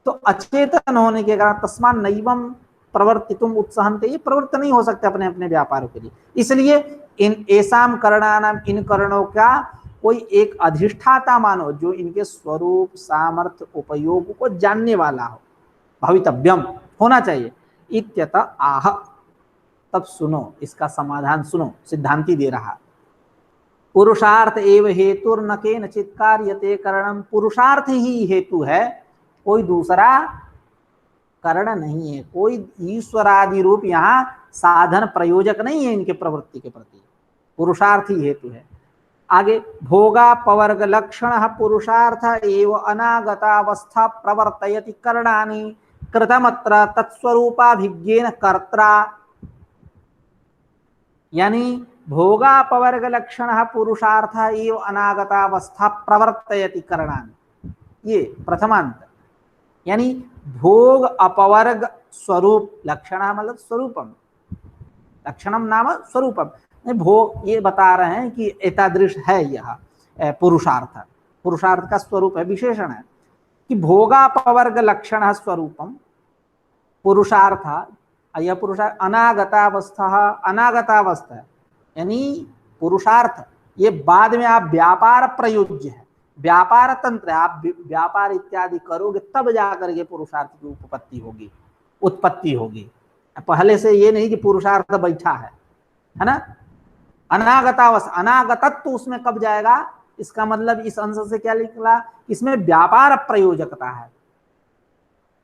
तो अचेतन होने के कारण तस्मान नैवम प्रवर्तितुम उत्साहन्ते, ये प्रवृत्त नहीं हो सकते अपने अपने व्यापारों के लिए, इसलिए इन एसाम करणानाम, इन करणों का कोई एक अधिष्ठाता मानो, जो इनके स्वरूप सामर्थ्य उपयोग को जानने वाला हो, भवितव्यम होना चाहिए, इत्यत आह। तब सुनो, इसका समाधान सुनो, सिद्धांति दे रहा, पुरुषार्थ एव हेतुर्न केनचित् कार्यते करणम, पुरुषार्थ ही हेतु है, कोई दूसरा कारण नहीं है, कोई ईश्वरादि रूप यहाँ साधन प्रयोजक नहीं है इनके प्रवृत्ति के प्रति, पुरुषार्थ ही हेतु है। आगे भोगा पवर्ग लक्षण पुरुषार्थ एव अनागतावस्था प्रवर्तयति करणानि कृतमत्र तत्स्वरूपाभिज्ञेन कर्त्रा, यानी भोगापवर्ग लक्षण पुरुषार्थ एव अनागतावस्था प्रवर्तयति करणानि, ये प्रथमांत, यानी भोग अपवर्ग स्वरूप, लक्षण मतलब स्वरूपम, लक्षणम नाम स्वरूपम, भोग ये बता रहे हैं कि एतादृश है यह पुरुषार्थ, पुरुषार्थ का स्वरूप है, विशेषण है कि भोगापवर्ग लक्षण स्वरूपम पुरुषार्थ, यह पुरुषार्थ अनागतावस्था, अनागतावस्था यानी पुरुषार्थ, ये बाद में आप व्यापार प्रयोज्य है, व्यापार तंत्र है, आप व्यापार इत्यादि करोगे तब जाकर के पुरुषार्थ की उपपत्ति होगी, उत्पत्ति होगी, पहले से ये नहीं कि पुरुषार्थ बैठा है ना। अनागतावस्था, अनागतत्व उसमें कब जाएगा, इसका मतलब इस अंश से क्या निकला, इसमें व्यापार प्रयोजकता है,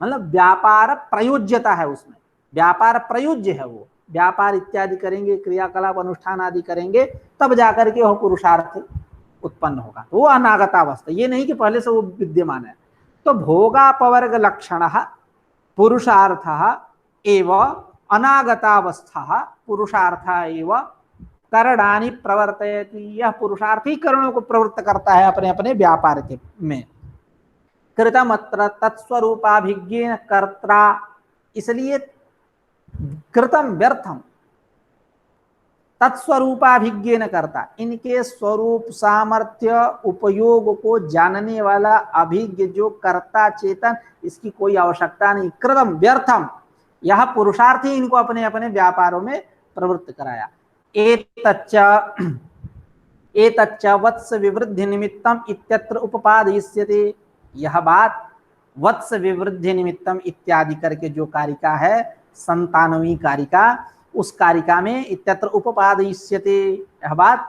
मतलब व्यापार प्रयोज्यता है उसमें, व्यापार प्रयोज्य है, वो व्यापार इत्यादि करेंगे, क्रियाकलाप अनुष्ठान आदि करेंगे तब जाकर के वह पुरुषार्थ उत्पन्न होगा, तो वो अनागतावस्था, ये नहीं कि पहले से वो विद्यमान है। तो भोगापवर्ग लक्षण पुरुषार्थ एवं अनागतावस्था पुरुषार्थ एवं करणानि प्रवर्तयति, यह पुरुषार्थ ही करणों को प्रवृत्त करता है अपने अपने व्यापार के में। कृतमत्र तत्स्वरूपाभिज्ञेन कर्त्रा, इसलिए कृतम व्यर्थम, तत्स्वरूपाभिज्ञेन कर्ता, इनके स्वरूप सामर्थ्य उपयोग को जानने वाला अभिज्ञ जो कर्ता चेतन, इसकी कोई आवश्यकता नहीं, कृतम व्यर्थम, यह पुरुषार्थ ही इनको अपने अपने व्यापारों में प्रवृत्त कराया। एतच्च वत्स विवृद्धि निमित्तम इत्यत्र उपपादयिष्यते, यह बात वत्स विवृद्धि निमित्तम इत्यादि करके जो कारिका है 97वीं कारिका, उस कारिका में इत्यत्र उपपादयिष्यते, यह बात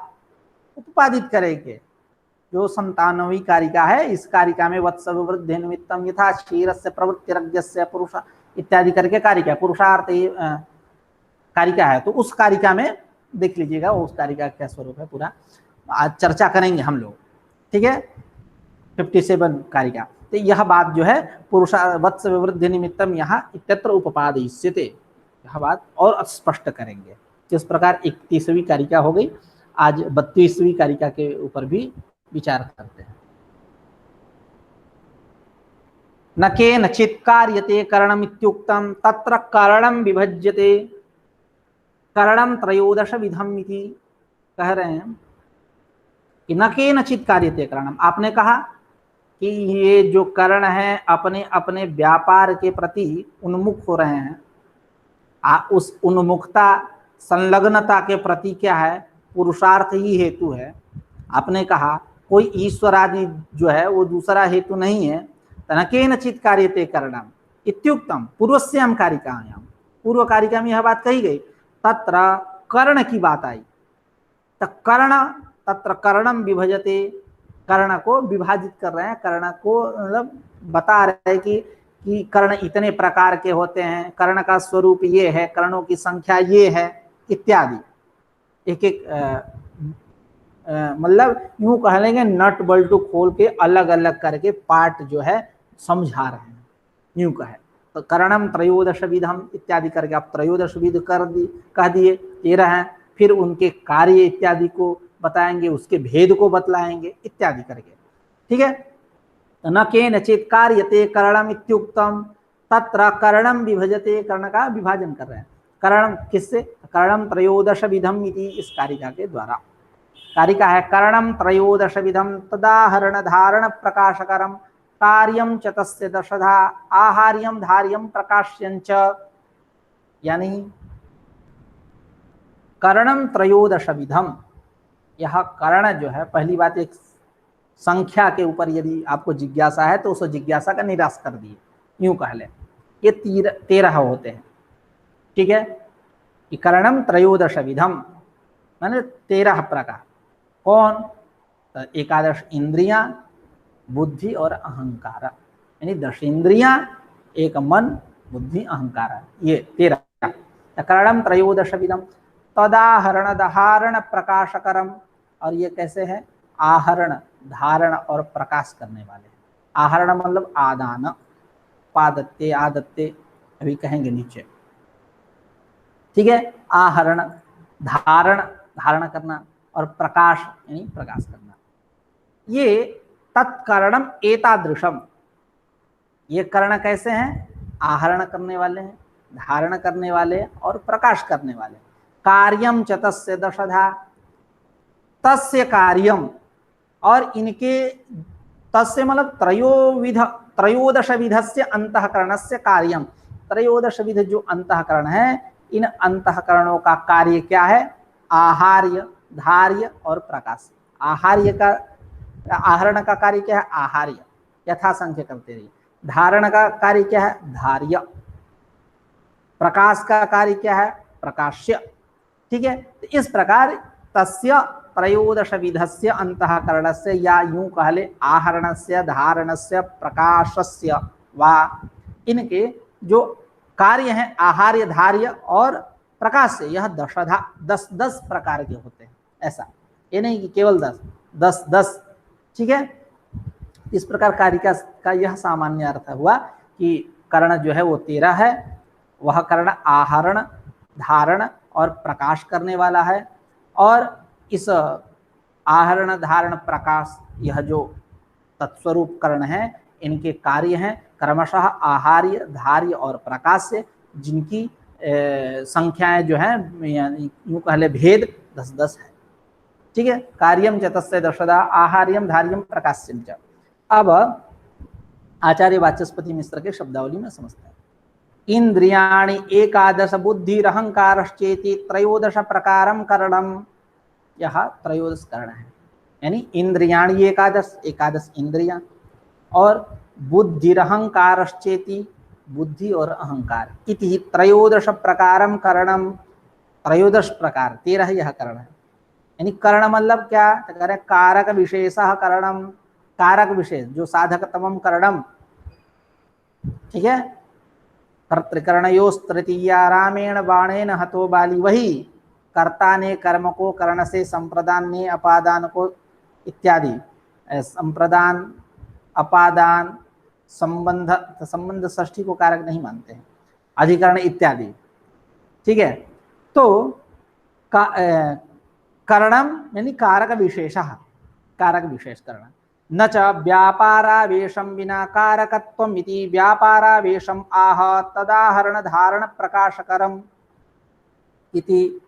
उपपादित करेंगे, जो 97वीं कारिका है, इस कारिका में वत्स विवृद्धि निमित्तम यथा क्षीरस्य प्रवृत्तिरज्ञस्य पुरुष इत्यादि करके कारिका, पुरुषार्थ कारिका है, तो उस कारिका में देख लीजिएगा उस कारिका का क्या स्वरूप है, पूरा आज चर्चा करेंगे हम लोग, ठीक है। 57 कारिका, तो यह बात जो है पुरुषा वत्स विवृद्धि निमित्तम यहाँ इत्यत्र उपपादयिष्यते, यह बात और स्पष्ट करेंगे। इस प्रकार 31वीं कारिका हो गई, आज 32वीं कारिका के ऊपर भी विचार करते हैं। न केनचित् कार्यते करणमित्युक्तं तत्र करणं विभज्यते, करणं त्रयोदश विधम इति कह रहे हैं कि न केनचित् कार्यते करणम, आपने कहा कि ये जो करण है अपने अपने व्यापार के प्रति उन्मुख हो रहे हैं। उस उन्मुखता संलग्नता के प्रति क्या है, पुरुषार्थ ही हेतु है। आपने कहा कोई ईश्वर आदि जो है वो दूसरा हेतु नहीं है। तनकेनचित् कार्यते करणम इत्युक्तम पूर्वस्याम कारिकायाम, पूर्व कारिका में यह बात कही गई। तत्र कर्ण की बात आई, कर्ण तत्र कर्णम विभजते, कर्ण को विभाजित कर रहे हैं, कर्ण को मतलब बता रहे हैं कि कर्ण इतने प्रकार के होते हैं, कर्ण का स्वरूप ये है, कर्णों की संख्या ये है इत्यादि। एक एक मतलब यूं कह लेंगे नट बल्टू खोल के अलग अलग करके पार्ट जो है समझा रहे हैं, यूं कहे तो कर्णम त्रयोदश विधम इत्यादि करके आप त्रयोदश विध कह दिए 13 हैं, फिर उनके कार्य इत्यादि को बताएंगे, उसके भेद को बतलाएंगे इत्यादि करके। ठीक है, न केनचित् कार्यते कर्णम इत्युक्तम, तत्र कर्णम विभजते, कर्ण का विभाजन कर रहे हैं। कर्ण किससे, कर्णम त्रयोदश विधम इति, इस कारिका के द्वारा। कारिका है कर्णम त्रयोदश विधम तदाहरण धारण प्रकाशकरम कार्यम च तस्य दशधा आहार्यम धार्यम प्रकाश्यं च, यानी कर्णम त्रयोदश विधम, यह कर्ण जो है, पहली बात एक संख्या के ऊपर यदि आपको जिज्ञासा है तो उस जिज्ञासा का निराश कर दिए, यूं कह ले ये 13 होते हैं। ठीक है, कि कर्णम त्रयोदश विधम माने 13 प्रकार। कौन, तो एकादश इंद्रियां, बुद्धि और अहंकार, यानी 10 इंद्रियां, एक मन, बुद्धि, अहंकार, ये 13। कर्णम त्रयोदश विधम तदाहरण धारण प्रकाशकरम, और ये कैसे है, आहरण धारण और प्रकाश करने वाले। आहरण मतलब आदान, पादत्ते आदत्ते अभी कहेंगे नीचे। ठीक है, आहरण धारण, धारण करना, और प्रकाश यानी प्रकाश करना। ये तत्कर्णम एतादृशम, ये कर्ण कैसे हैं, आहरण करने वाले हैं, धारण करने वाले और प्रकाश करने वाले। कार्यम च तस्य दशधा, तस्य कार्यम, और इनके तस्य मतलब त्रयोदश विधस्य अंतःकरणस्य कार्यम, त्रयोदश विध जो अंतःकरण है, इन अंतःकरणों का कार्य क्या है, आहार्य धार्य और प्रकाश। आहार्य का, आहरण का कार्य क्या है, आहार्य, यथासंख्य करते रहिए। धारण का कार्य क्या है, धार्य। प्रकाश का कार्य क्या है, प्रकाश्य। ठीक है, तो इस प्रकार तस्य त्रयोदश विधस्य अंतःकरणस्य, या यूं कह ले आहरणस्य धारणस्य प्रकाशस्य वा, इनके जो कार्य हैं आहार्य धार्य और प्रकाश से, यह 10 प्रकार के होते हैं। ऐसा ये नहीं कि केवल 10। ठीक है, इस प्रकार कारिका का यह सामान्य अर्थ हुआ कि कर्ण जो है वो 13 है, वह कर्ण आहरण धारण और प्रकाश करने वाला है। और इस आहरण धारण प्रकाश, यह जो तत्स्वरूप कर्ण है, इनके कार्य हैं क्रमशः आहार्य धार्य और प्रकाश से, जिनकी संख्याएं जो हैं यूं कह ले भेद 10 है। ठीक है, कार्यम च तस्य दशधा आहार्यम धार्यम प्रकाश्यम च। अब आचार्य वाचस्पति मिश्र के शब्दावली में समझते हैं। इंद्रियाणि एकादश बुद्धिरहंकारश्चेति त्रयोदश प्रकारम करणम, यह त्रयोदश कर्ण है, यानी इंद्रियाणि एकादश, एकादश इंद्रियां, और बुद्धिरहंकारश्चेति, बुद्धि और अहंकार, इति त्रयोदश प्रकारम करणम, त्रयोदश प्रकार 13 यह कर्ण है। यानी कर्ण मतलब क्या, तो कह रहे कारक विशेषः करणम, कारक विशेष जो साधक तमम करणम। ठीक है, कर्तृकर्णयोस् तृतीया रामेण बाणेन हतो बाली, वही कर्ता ने कर्म को कर्ण से, संप्रदान ने अपादान को इत्यादि, संप्रदान अपादान संबंध, संबंध षष्ठी को कारक नहीं मानते हैं, अधिकरण इत्यादि। ठीक है, तो करणम यानी कारक विशेष, कारक विशेष कर्ण। न च व्यापारावेशम विना कारकत्वम इति व्यापारावेशम आह तदाहरण धारण प्रकाशकरम इति।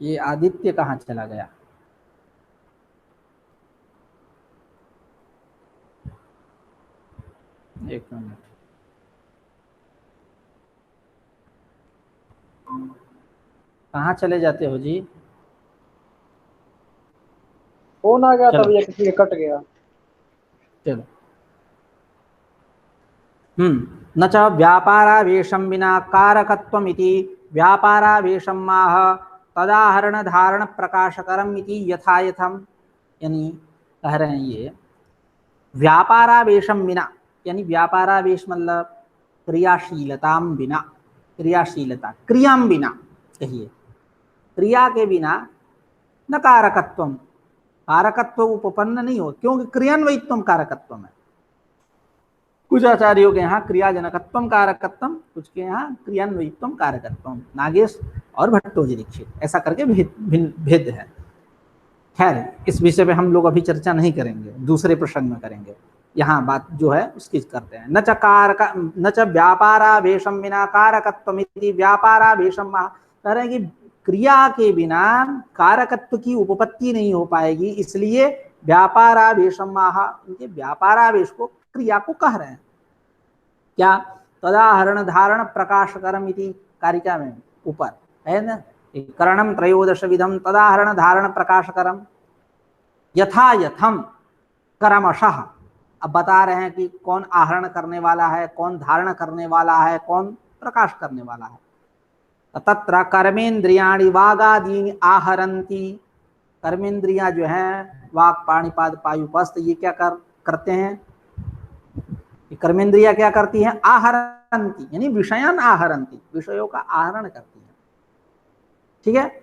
ये आदित्य कहाँ चला गया, एक मिनट, कहाँ चले जाते हो जी? फोन आ गया था चलो भैया, किसी के कट गया। चलो। न च व्यापारावेशं विना कारकत्वमिति व्यापारावेशं माह तदाहरण धारण प्रकाशकरम इति यथा यथम। यानी कह रहे हैं ये व्यापारावेशम बिना, यानी व्यापारावेश मतलब क्रियाशीलताम बिना, क्रियाशीलता क्रियाम बिना कहिए, क्रिया के बिना न कारकत्वम, कारकत्व उपपन्न नहीं हो, क्योंकि क्रियान्वयित्वम कारकत्वम है। कुछ आचार्यों के यहाँ क्रियाजनकत्वम कारकत्वम, कुछ के यहाँ क्रियान्वयित्वम कारकत्वम, नागेश और भट्टोजी दीक्षित ऐसा करके भेद है। खैर इस विषय पे हम लोग अभी चर्चा नहीं करेंगे, दूसरे प्रसंग में करेंगे। यहाँ बात जो है उसकी करते हैं। न च व्यापारावेशम बिना कारकत्वमिति व्यापारावेशम, कह रहे हैं कि क्रिया के बिना कारकत्व की उपपत्ति नहीं हो पाएगी, इसलिए व्यापारावेशम माह, इनके व्यापारावेश को, क्रिया को कह रहे हैं क्या? तदाहरण धारण प्रकाशकरम इति कारिका में ऊपर है ना, करणम त्रयोदश विधम तदाहरण धारण प्रकाशकरम यथा यथम क्रमशः। अब बता रहे हैं कि कौन आहरण करने वाला है, कौन धारण करने वाला है, कौन प्रकाश करने वाला है। तत्र कर्मेन्द्रियाणि वागादीनि आहरन्ति, कर्मेंद्रियां जो हैं वाक पाणिपाद पायुपस्थ, ये क्या करते हैं? कर्मेंद्रियां क्या करती हैं? आहरन्ति, यानी विषयान आहरन्ति, विषयों का आहरण करती हैं। ठीक है।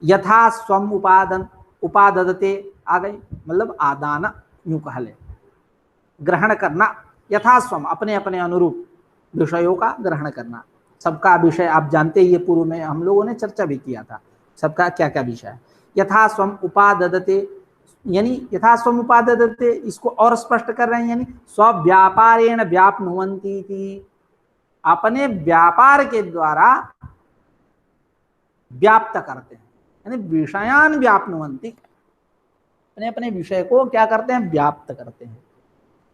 यथा स्वम उपादन उपाददते आ गई, मतलब आदान यूं कह ले, ग्रहण करना, यथा स्वम अपने अपने अनुरूप विषयों का ग्रहण करना। सबका विषय आप जानते ही, ये पूर्व में हम लोगों ने चर्चा भी किया था, सबका क्या क्या विषय है। यथा स्वम उपाददते, यानी यथा स्वम उपाददते, इसको और स्पष्ट कर रहे हैं, यानी स्वव्यापारेण व्याप्नुवन्ति थी, अपने व्यापार के द्वारा व्याप्त करते हैं, यानी विषयान व्याप्नुवन्ति, अपने अपने विषय को क्या करते हैं? व्याप्त करते हैं।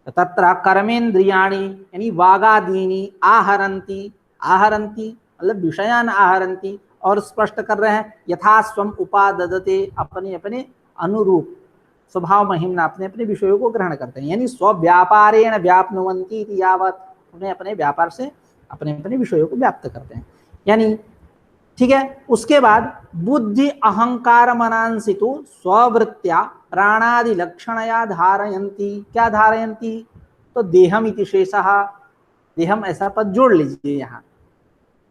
तत्र कर्मेन्द्रियाणि यानी वागादीनि आहरन्ति, आहरन्ति मतलब विषयान आहरन्ति, और स्पष्ट कर रहे हैं यथा स्वम उपाददते, अपने अपने अनुरूप स्वभाव महिम्ना अपने अपने विषयों को ग्रहण करते हैं, यानी स्वव्यापारेण व्याप्नुवन्ति यावत, अपने अपने व्यापार से अपने अपने विषयों को व्याप्त करते हैं। यानी ठीक है। उसके बाद बुद्धि अहंकार मनांसितु स्ववृत्त्या प्राणादि लक्षणया धारयन्ति, क्या धारयन्ति? तो देहम इति शेषः, देहम ऐसा पद जोड़ लीजिए यहाँ।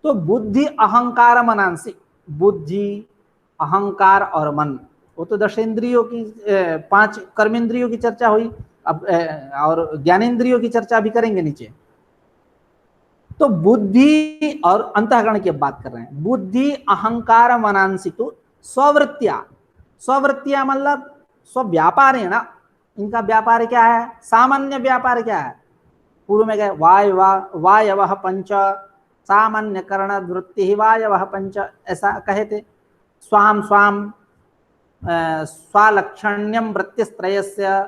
तो बुद्धि अहंकार मनांसी, बुद्धि अहंकार और मन, वो तो दशेंद्रियों की 5 कर्मेंद्रियों की चर्चा हुई, अब और ज्ञानेन्द्रियों की चर्चा भी करेंगे नीचे। तो बुद्धि और अंतःकरण की बात कर रहे हैं। बुद्धि अहंकार मनांसितु स्ववृत्तिया, स्ववृत्तिया मतलब स्व व्यापार है ना, इनका व्यापार क्या है? सामान्य व्यापार क्या है? पूर्व में गए वायवः पंच, सामान्य करण वृत्ति वायवः पंच, ऐसा कहे थे। स्वाम स्वाम स्वालक्षण्यम वृत्तिस्त्रयस्य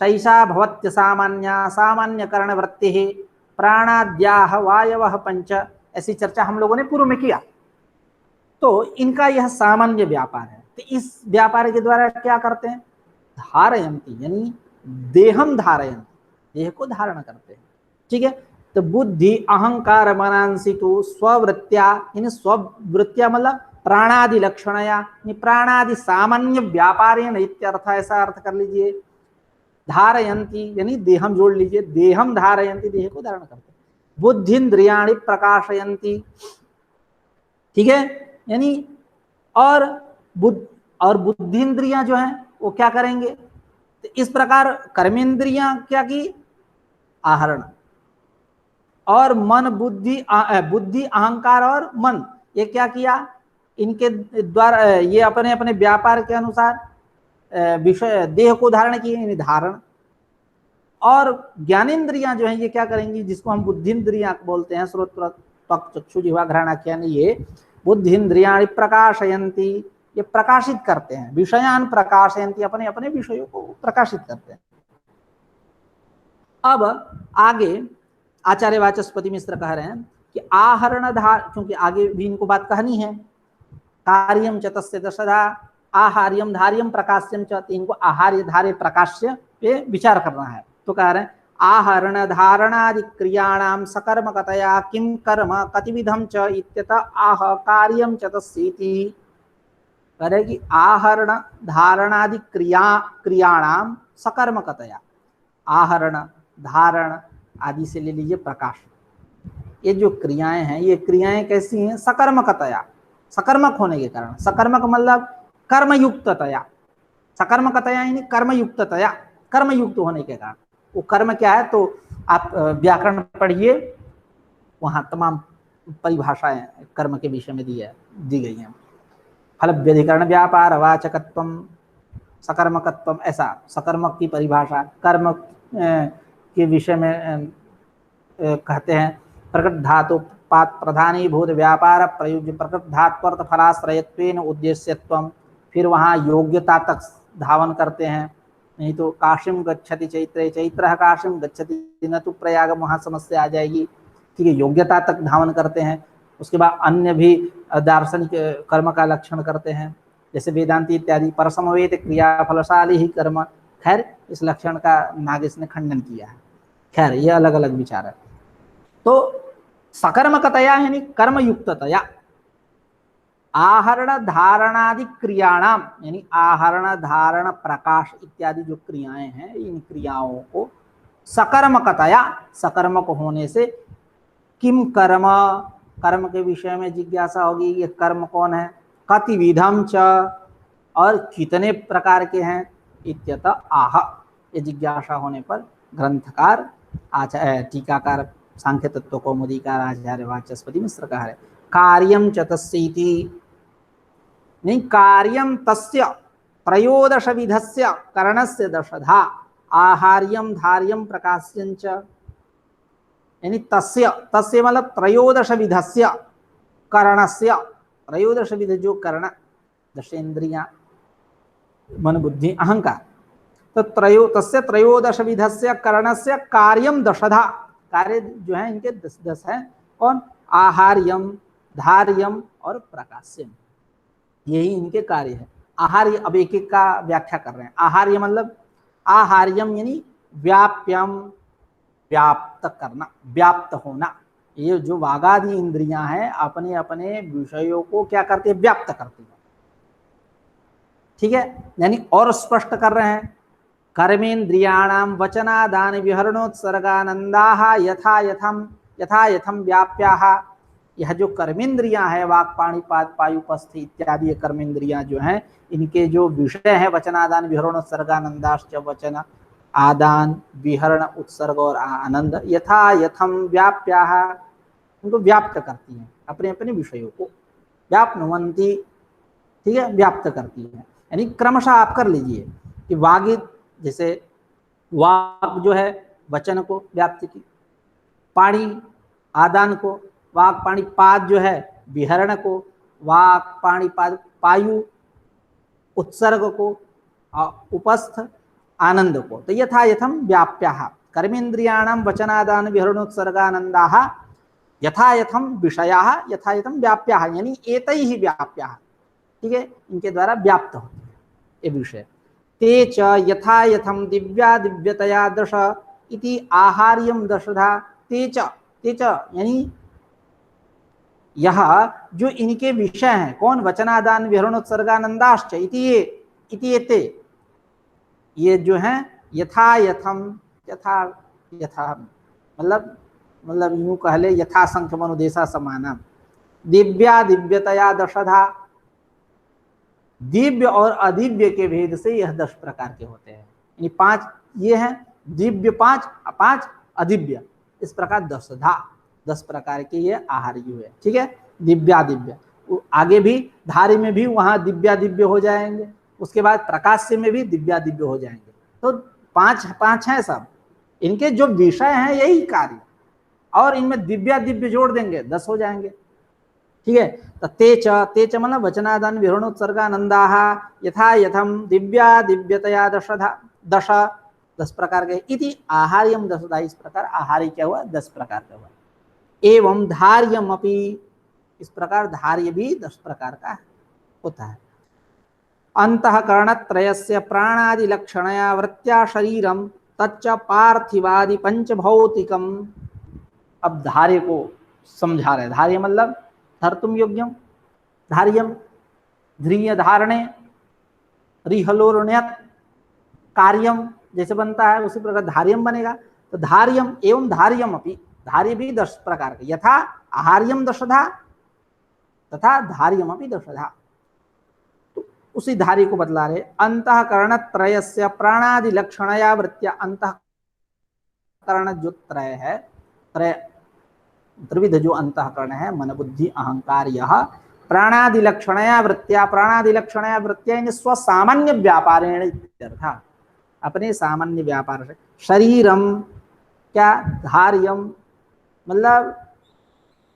शैषा भवत्य सामान्य, सामान्य करण वृत्ति प्राणाद्याह वायवः पंच, ऐसी चर्चा हम लोगों ने पूर्व में किया। तो इनका यह सामान्य व्यापार है। तो इस व्यापार के द्वारा क्या करते हैं? धारयंती, यानी देहम धारयंती, देह को धारण करते हैं। ठीक है। तो बुद्धि अहंकार मनांसितु स्ववृत्त्या, यानी स्ववृत्त्या मतलब प्राणादि लक्षणया, प्राणादि सामान्य व्यापारेण इत्यर्थ, ऐसा अर्थ कर लीजिए। धारयंती यानी देहम जोड़ लीजिए, देहम धारयंती, देह को धारण करते हैं। बुद्धिन्द्रियाणि प्रकाशयंती, ठीक है, यानी और बुद्धिन्द्रियां जो हैं वो क्या करेंगे? तो इस प्रकार कर्मेंद्रियां क्या की? आहरण, और मन बुद्धि बुद्धि अहंकार और मन, ये क्या किया? इनके द्वारा ये अपने अपने व्यापार के अनुसार विषय देह को धारण किए, यानी धारण। और ज्ञानेन्द्रियां जो हैं ये क्या करेंगी? जिसको हम बुद्धिन्द्रियां बोलते हैं, श्रोत त्वक चक्षु जिह्वा घ्राण आख्यान, ये बुद्धिन्द्रियाणि प्रकाशयन्ति, ये प्रकाशित करते हैं। विषयान प्रकाशयन्ति, अपने अपने विषयों को प्रकाशित करते हैं। अब आगे आचार्य वाचस्पति मिश्र कह रहे हैं कि आहरण धार, क्योंकि आगे भी इनको बात कहनी है, कार्यम च तस्य दशधा आहार्यम धार्यम प्रकाश्यम च, इनको आहार्य धार्य प्रकाश्य पे विचार करना है। तो कह रहे हैं आहरण धारणादि क्रियाणाम सकर्मकतया किम कर्म कतिविधम च इत्यतः आह कार्यम च तस्येति। कह कि आहरण धारणादि क्रियाणाम सकर्मकतया, आहरण धारण आदि से ले लीजिए प्रकाश, ये जो क्रियाएं हैं ये क्रियाएं कैसी हैं? सकर्मकतया, सकर्मक होने के कारण। सकर्मक मतलब कर्मयुक्ततया, सकर्मकतया यानी कर्मयुक्ततया, कर्मयुक्त होने के कारण। वो कर्म क्या है तो आप व्याकरण पढ़िए, वहां तमाम परिभाषाएं कर्म के विषय में दी गई हैं। फल व्यधिकरण व्यापार वाचकत्वम सकर्मकत्वम, ऐसा सकर्मक की परिभाषा कर्म के विषय में कहते हैं। प्रकृत धातु पात प्रधानीभूत व्यापार प्रयुज्य प्रकृत धात्वर्थ फलाश्रयत्वेन उद्देश्यत्वम, फिर वहाँ योग्यता तक धावन करते हैं। नहीं तो काशीम गच्छति चैत्रे चैत्रः काशीम गच्छति न तो प्रयाग, वहाँ समस्या आ जाएगी। ठीक है, योग्यता तक धावन करते हैं। उसके बाद अन्य भी दार्शनिक कर्म का लक्षण करते हैं, जैसे वेदांती इत्यादि परसमवेत क्रिया फलशाली ही कर्म। खैर इस लक्षण का नागेश ने खंडन किया है। खैर ये अलग अलग विचार है। तो सकर्मकतया यानी कर्मयुक्ततया, आहरण धारणादि क्रियाणाम यानी आहरण धारण प्रकाश इत्यादि जो क्रियाएं हैं, इन क्रियाओं को सकर्मकतया, सकर्मक होने से, किम कर्म, कर्म के विषय में जिज्ञासा होगी, ये कर्म कौन है, कतिविधम च, और कितने प्रकार के हैं, इत्यतः आह, ये जिज्ञासा होने पर ग्रंथकार टीकाकार सांख्य तत्व कौमुदीकार आचार्य वाचस्पति मिश्र कह रहे कार्यम च तस्येति, नहीं कार्यम तस्य त्रयोदश विधस्य करणस्य दशधा आहार्यम धार्यम प्रकाश्यं च, यानी तस्य, तस्य मतलब त्रयोदश विधस्य करणस्य, त्रयोदश विध जो कर्ण, दशेन्द्रियां मन बुद्धि अहंकार, तो तस्य त्रयोदश विधस्य करणस्य कार्यम दशधा, कार्य जो है इनके 10 है। कौन? आहार्यम धार्यम और प्रकाश्यम, यही इनके कार्य है। आहार्य, अब एक एक का व्याख्या कर रहे हैं। आहार्य मतलब आहार्यम यानी व्याप्यम, व्याप्त करना, व्याप्त होना। ये जो वागादि इंद्रियां हैं अपने अपने विषयों को क्या करती है? व्याप्त करती है। ठीक है, यानी और स्पष्ट कर रहे हैं, कर्मेन्द्रियाणाम वचनादान विहरणोत्सर्गानंदाः यथा यथम व्याप्याः, यह जो कर्मेंद्रियां हैं वाक पाणी पाद पायुपस्थ इत्यादि कर्मेंद्रियां जो हैं, इनके जो विषय है वचनादान विहरणोत्सर्गानंदाश्च, वचन आदान विहरण उत्सर्ग और आनंद, यथा यथम व्याप्याः, उनको व्याप्त करती हैं, अपने अपने विषयों को व्याप्नुवन्ति। ठीक है, व्याप्त करती है, यानी क्रमशः आप कर लीजिए कि वागित, जैसे वाक जो है वचन को व्याप्त की, पाणी आदान को, वाक पाणी पाद जो है विहरण को, वाक पाणी पाद पायु उत्सर्ग को, उपस्थ आनंद को। तो यथा यथम व्याप्याः कर्मेन्द्रियाणां वचनादान विहरणोत्सर्गानंदाः यथा यथम विषयाः यथा यथम व्याप्याः, यानी एतैः व्याप्याः। ठीक है, इनके द्वारा व्याप्त होते हैं ये विषय। ते च यथा यथम दिव्या दिव्यतया दश इति आहार्यम दशधा, ते च यानी यह जो इनके विषय हैं, कौन? वचनादान विहरणोत्सर्गानंदाश्च इति ये जो हैं यथा यथम, यथा मतलब यूं कह ले, यथा संख्य मनुदेशा समाना, दिव्या दिव्यतया दशधा, दिव्य और अदिव्य के भेद से यह 10 प्रकार के होते हैं। यानी 5 ये हैं दिव्य, 5 अदिव्य, इस प्रकार 10 प्रकार के ये आहार्य हुए। ठीक है, दिव्या दिव्य, आगे भी धारी में भी वहां दिव्या दिव्य हो जाएंगे, उसके बाद प्रकाश्य में भी दिव्या दिव्य हो जाएंगे। तो 5 हैं सब, इनके जो विषय हैं यही कार्य, और इनमें दिव्या दिव्य जोड़ देंगे 10 हो जाएंगे। ठीक है, तो तेच मतलब वचनादान विहरणोत्सर्गानंदाः यथा यथम दिव्या दिव्यतया दश, 10 प्रकार के, इति आहार्यम दशधा, इस प्रकार आहार्य क्या हुआ 10 प्रकार का हुआ। एवं धार्यम अपि, इस प्रकार धार्य भी 10 प्रकार का होता है। अंतःकरणत्रयस्य प्राणादि लक्षणया वृत्त्या शरीरम तच्च पार्थिवादि पंचभौतिकम। अब धार्य को समझा रहे, धार्य मतलब धर्तुम योग्यम, धार्यम ध्रिय धारणे, रिहलोर्ण्यत कार्यम जैसे बनता है उसी प्रकार धार्यम बनेगा। तो धार्यम एवं धार्यम अपि, धार्य भी 10 प्रकार के, यथा आहार्यम दशधा तथा धार्यम अपि दशधा। तो उसी धार्य को बतला रहे। अंतःकरण त्रयस्य प्राणादि लक्षणया वृत्त्या, अंतःकरण जो त्रय है, त्रय त्रिविध जो अंतःकरण है, मन बुद्धि अहंकार, यह प्राणादि लक्षणया वृत्त्या, प्राणादि लक्षणया वृत्त्या स्वसामान्य व्यापारेण इत्यर्थः, अपने सामान्य व्यापार से। शरीरम क्या धार्यम मतलब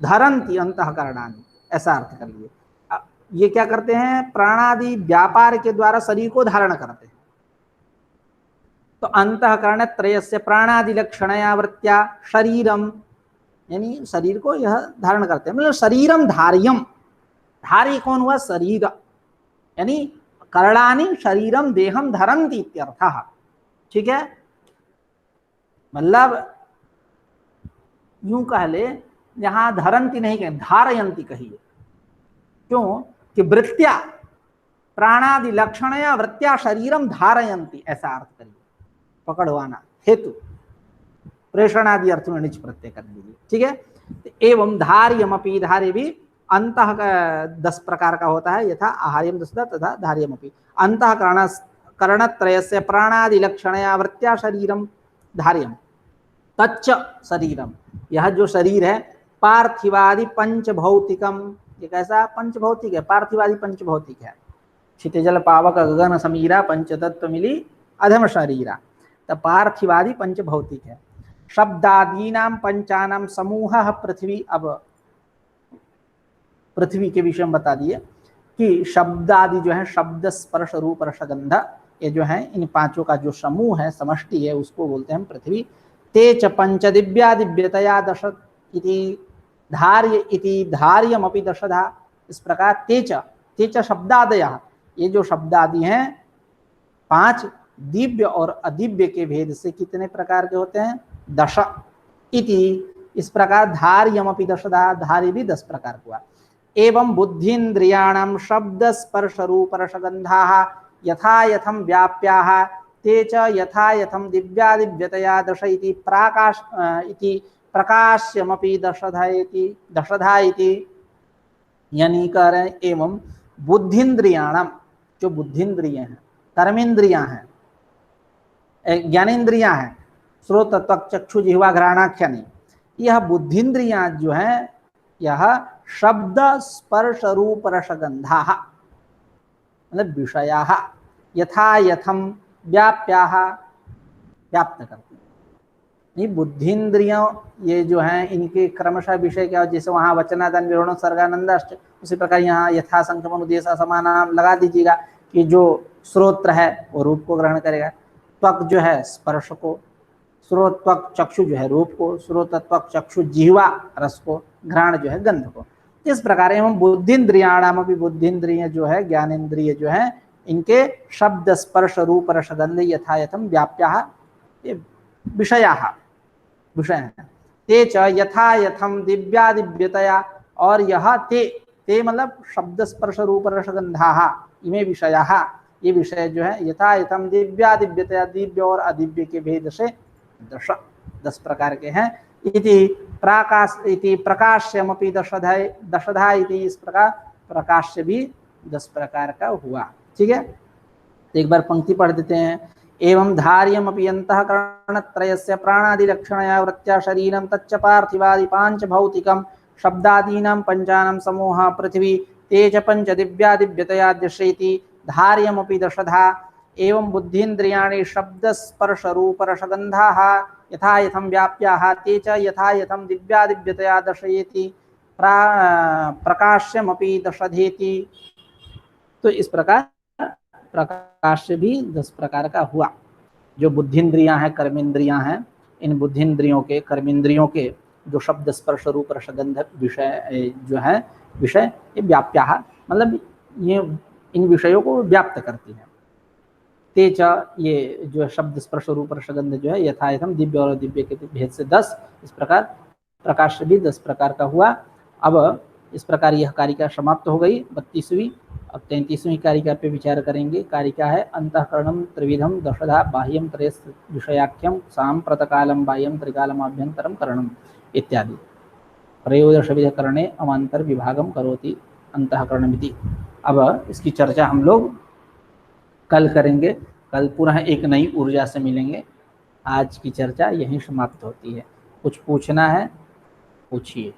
धरंती अंतःकरणानि, ऐसा अर्थ कर लिए। ये क्या करते हैं, प्राणादि व्यापार के द्वारा शरीर को धारण करते हैं। तो अंतःकरण त्रयस्य प्राणादि लक्षणया वृत्त्या शरीरम, यानी शरीर को यह धारण करते हैं, मतलब शरीरम धार्यम, धार्य कौन हुआ शरीर, यानी करणानि शरीरम देहम धरंती इत्यर्थः। ठीक है, मतलब यूं कह ले, यहां धरंती नहीं कहें, धारयंती कहिए। क्यों कि वृत्त्या प्राणादि लक्षणया वृत्त्या शरीरम धारयंती, ऐसा अर्थ करिए, पकड़वाना हेतु प्रेषणादि अर्थ में निच प्रत्यय कर दीजिए। ठीक है, तो एवं धार्यमपि, धार्य भी अंतः 10 प्रकार का होता है, यथा आहार्यम दशधा तथा धार्यमपि। अंतःकरण करणत्रयस्य प्राणादि लक्षणया वृत्त्या शरीरम धार्यम तच्च शरीरम, यह जो शरीर है पार्थिवादि पंचभौतिकम, ये कैसा पंचभौतिक है, पार्थिवादि पंचभौतिक है। क्षितिजल पावक गगन समीरा पंचतत्व मिली अधम शरीरा, तो पार्थिवादि पंचभौतिक है। शब्दादीनाम पंचानाम समूह पृथ्वी, अब पृथ्वी के विषय में बता दिए कि शब्दादि जो है, शब्द स्पर्श रूप रसगंध, ये जो है इन पांचों का जो समूह है, समष्टि है, उसको बोलते हैं पृथ्वी। तेच पंच दिव्या दिव्यतया दश इति धार्य इति धार्यमपि दशधा, इस प्रकार तेच, तेच शब्दादय, ये जो शब्दादि हैं 5 दिव्य और अदिव्य के भेद से कितने प्रकार के होते हैं 10 इति, इस प्रकार धार्यमपि दशधा, धार्य भी 10 प्रकार हुआ। एवं बुद्धिन्द्रियाणां शब्द स्पर्श रूप रसगंधाः यथा यथम व्याप्याः ते च यथा यथम दिव्यादिव्यतया दश इति प्राकाश इति प्रकाश्यमपि दशधा इति, यानी कह रहे हैं एवं बुद्धिन्द्रियाणां, जो बुद्धिन्द्रिय हैं, कर्मेंद्रियां हैं, ज्ञानेन्द्रियां हैं, श्रोत त्वक चक्षु जिह्वा घ्राणाख्यानि, यह बुद्धिन्द्रियां जो हैं, यह शब्द स्पर्श रूप रसगंधा मतलब विषया यथा यथम व्याप्याः, व्याप्त करते हैं। नहीं, बुद्धिन्द्रियों ये जो हैं, इनके क्रमशः विषय क्या, जैसे वहाँ वचनादान विवरण सर्गानंदाष्ट, उसी प्रकार यहाँ यथा संक्रमण उद्देश्य समानाम लगा दीजिएगा कि जो श्रोत्र है वो रूप को ग्रहण करेगा, त्वक जो है स्पर्श को, श्रोत त्वक चक्षु जो है रूप को, श्रोत त्वक चक्षु जिह्वा रस को, घ्राण जो है गंध को। इस प्रकार एवं बुद्धिन्द्रियाणाम भी, बुद्धिन्द्रिय जो है, ज्ञानेन्द्रिय जो है, इनके शब्द स्पर्श रूप रसगंध यथा यथम व्याप्याः, ये विषयाः विषय हैं। ते च यथा यथम दिव्यादिव्यतया, और यह ते मतलब शब्द स्पर्श रूप रसगंधाः, इमे विषयाः, ये विषय जो है यथा यथम दिव्यादिव्यतया, दिव्य और अदिव्य के भेद से 10 प्रकार के हैं। इति प्राकाश इति प्रकाश्यमपि दशधा इति, इस प्रकार प्रकाश्य भी 10 प्रकार का हुआ। ठीक है, तो एक बार पंक्ति पढ़ देते हैं। एवं धार्यमपि अंतःकरणत्रयस्य प्राणादि लक्षणया वृत्त्या शरीरं तच्च पार्थिवादि पांचभौतिकं शब्दादीनां पंचानां समूहः पृथ्वी तेज पंच दिव्यादिव्यतया दशेति धार्यमपि दशधा। एवं बुद्धिन्द्रियाणि शब्द स्पर्श रूप रसगंधाः यथा यथम व्याप्याः ते च यथा यथम दिव्यादिव्यतया दशयेति प्रकाश्यमपि दशधेति। तो इस प्रकार प्रकाश भी 10 प्रकार का हुआ। जो बुद्धिंद्रियां हैं, कर्मेंद्रियां हैं, इन बुद्धिंद्रियों के, कर्मेंद्रियों के जो शब्द स्पर्श रूप रसगंध विषय जो है, विषय ये व्याप्या, मतलब ये इन विषयों को व्याप्त करती हैं। तेज ये जो शब्द स्पर्श रूप रसगंध जो है यथायथम दिव्य और दिव्य के भेद से 10, इस प्रकार प्रकाश भी 10 प्रकार का हुआ। अब इस प्रकार यह कारिका समाप्त हो गई 32वीं। अब 33वीं कारिका पे विचार करेंगे। कारिका है अंतःकरणम त्रिविधम दशधा बाह्यम त्रयस् विषयाख्यम सांप्रतकालम बाह्यम त्रिकालमाभ्यंतरम करणम इत्यादि। त्रयोदश विध करणे अमांतर विभागम करोति अंतःकरणमिति। अब इसकी चर्चा हम लोग कल करेंगे। कल पुनः एक नई ऊर्जा से मिलेंगे। आज की चर्चा यहीं समाप्त होती है। कुछ पूछना है, पूछिए।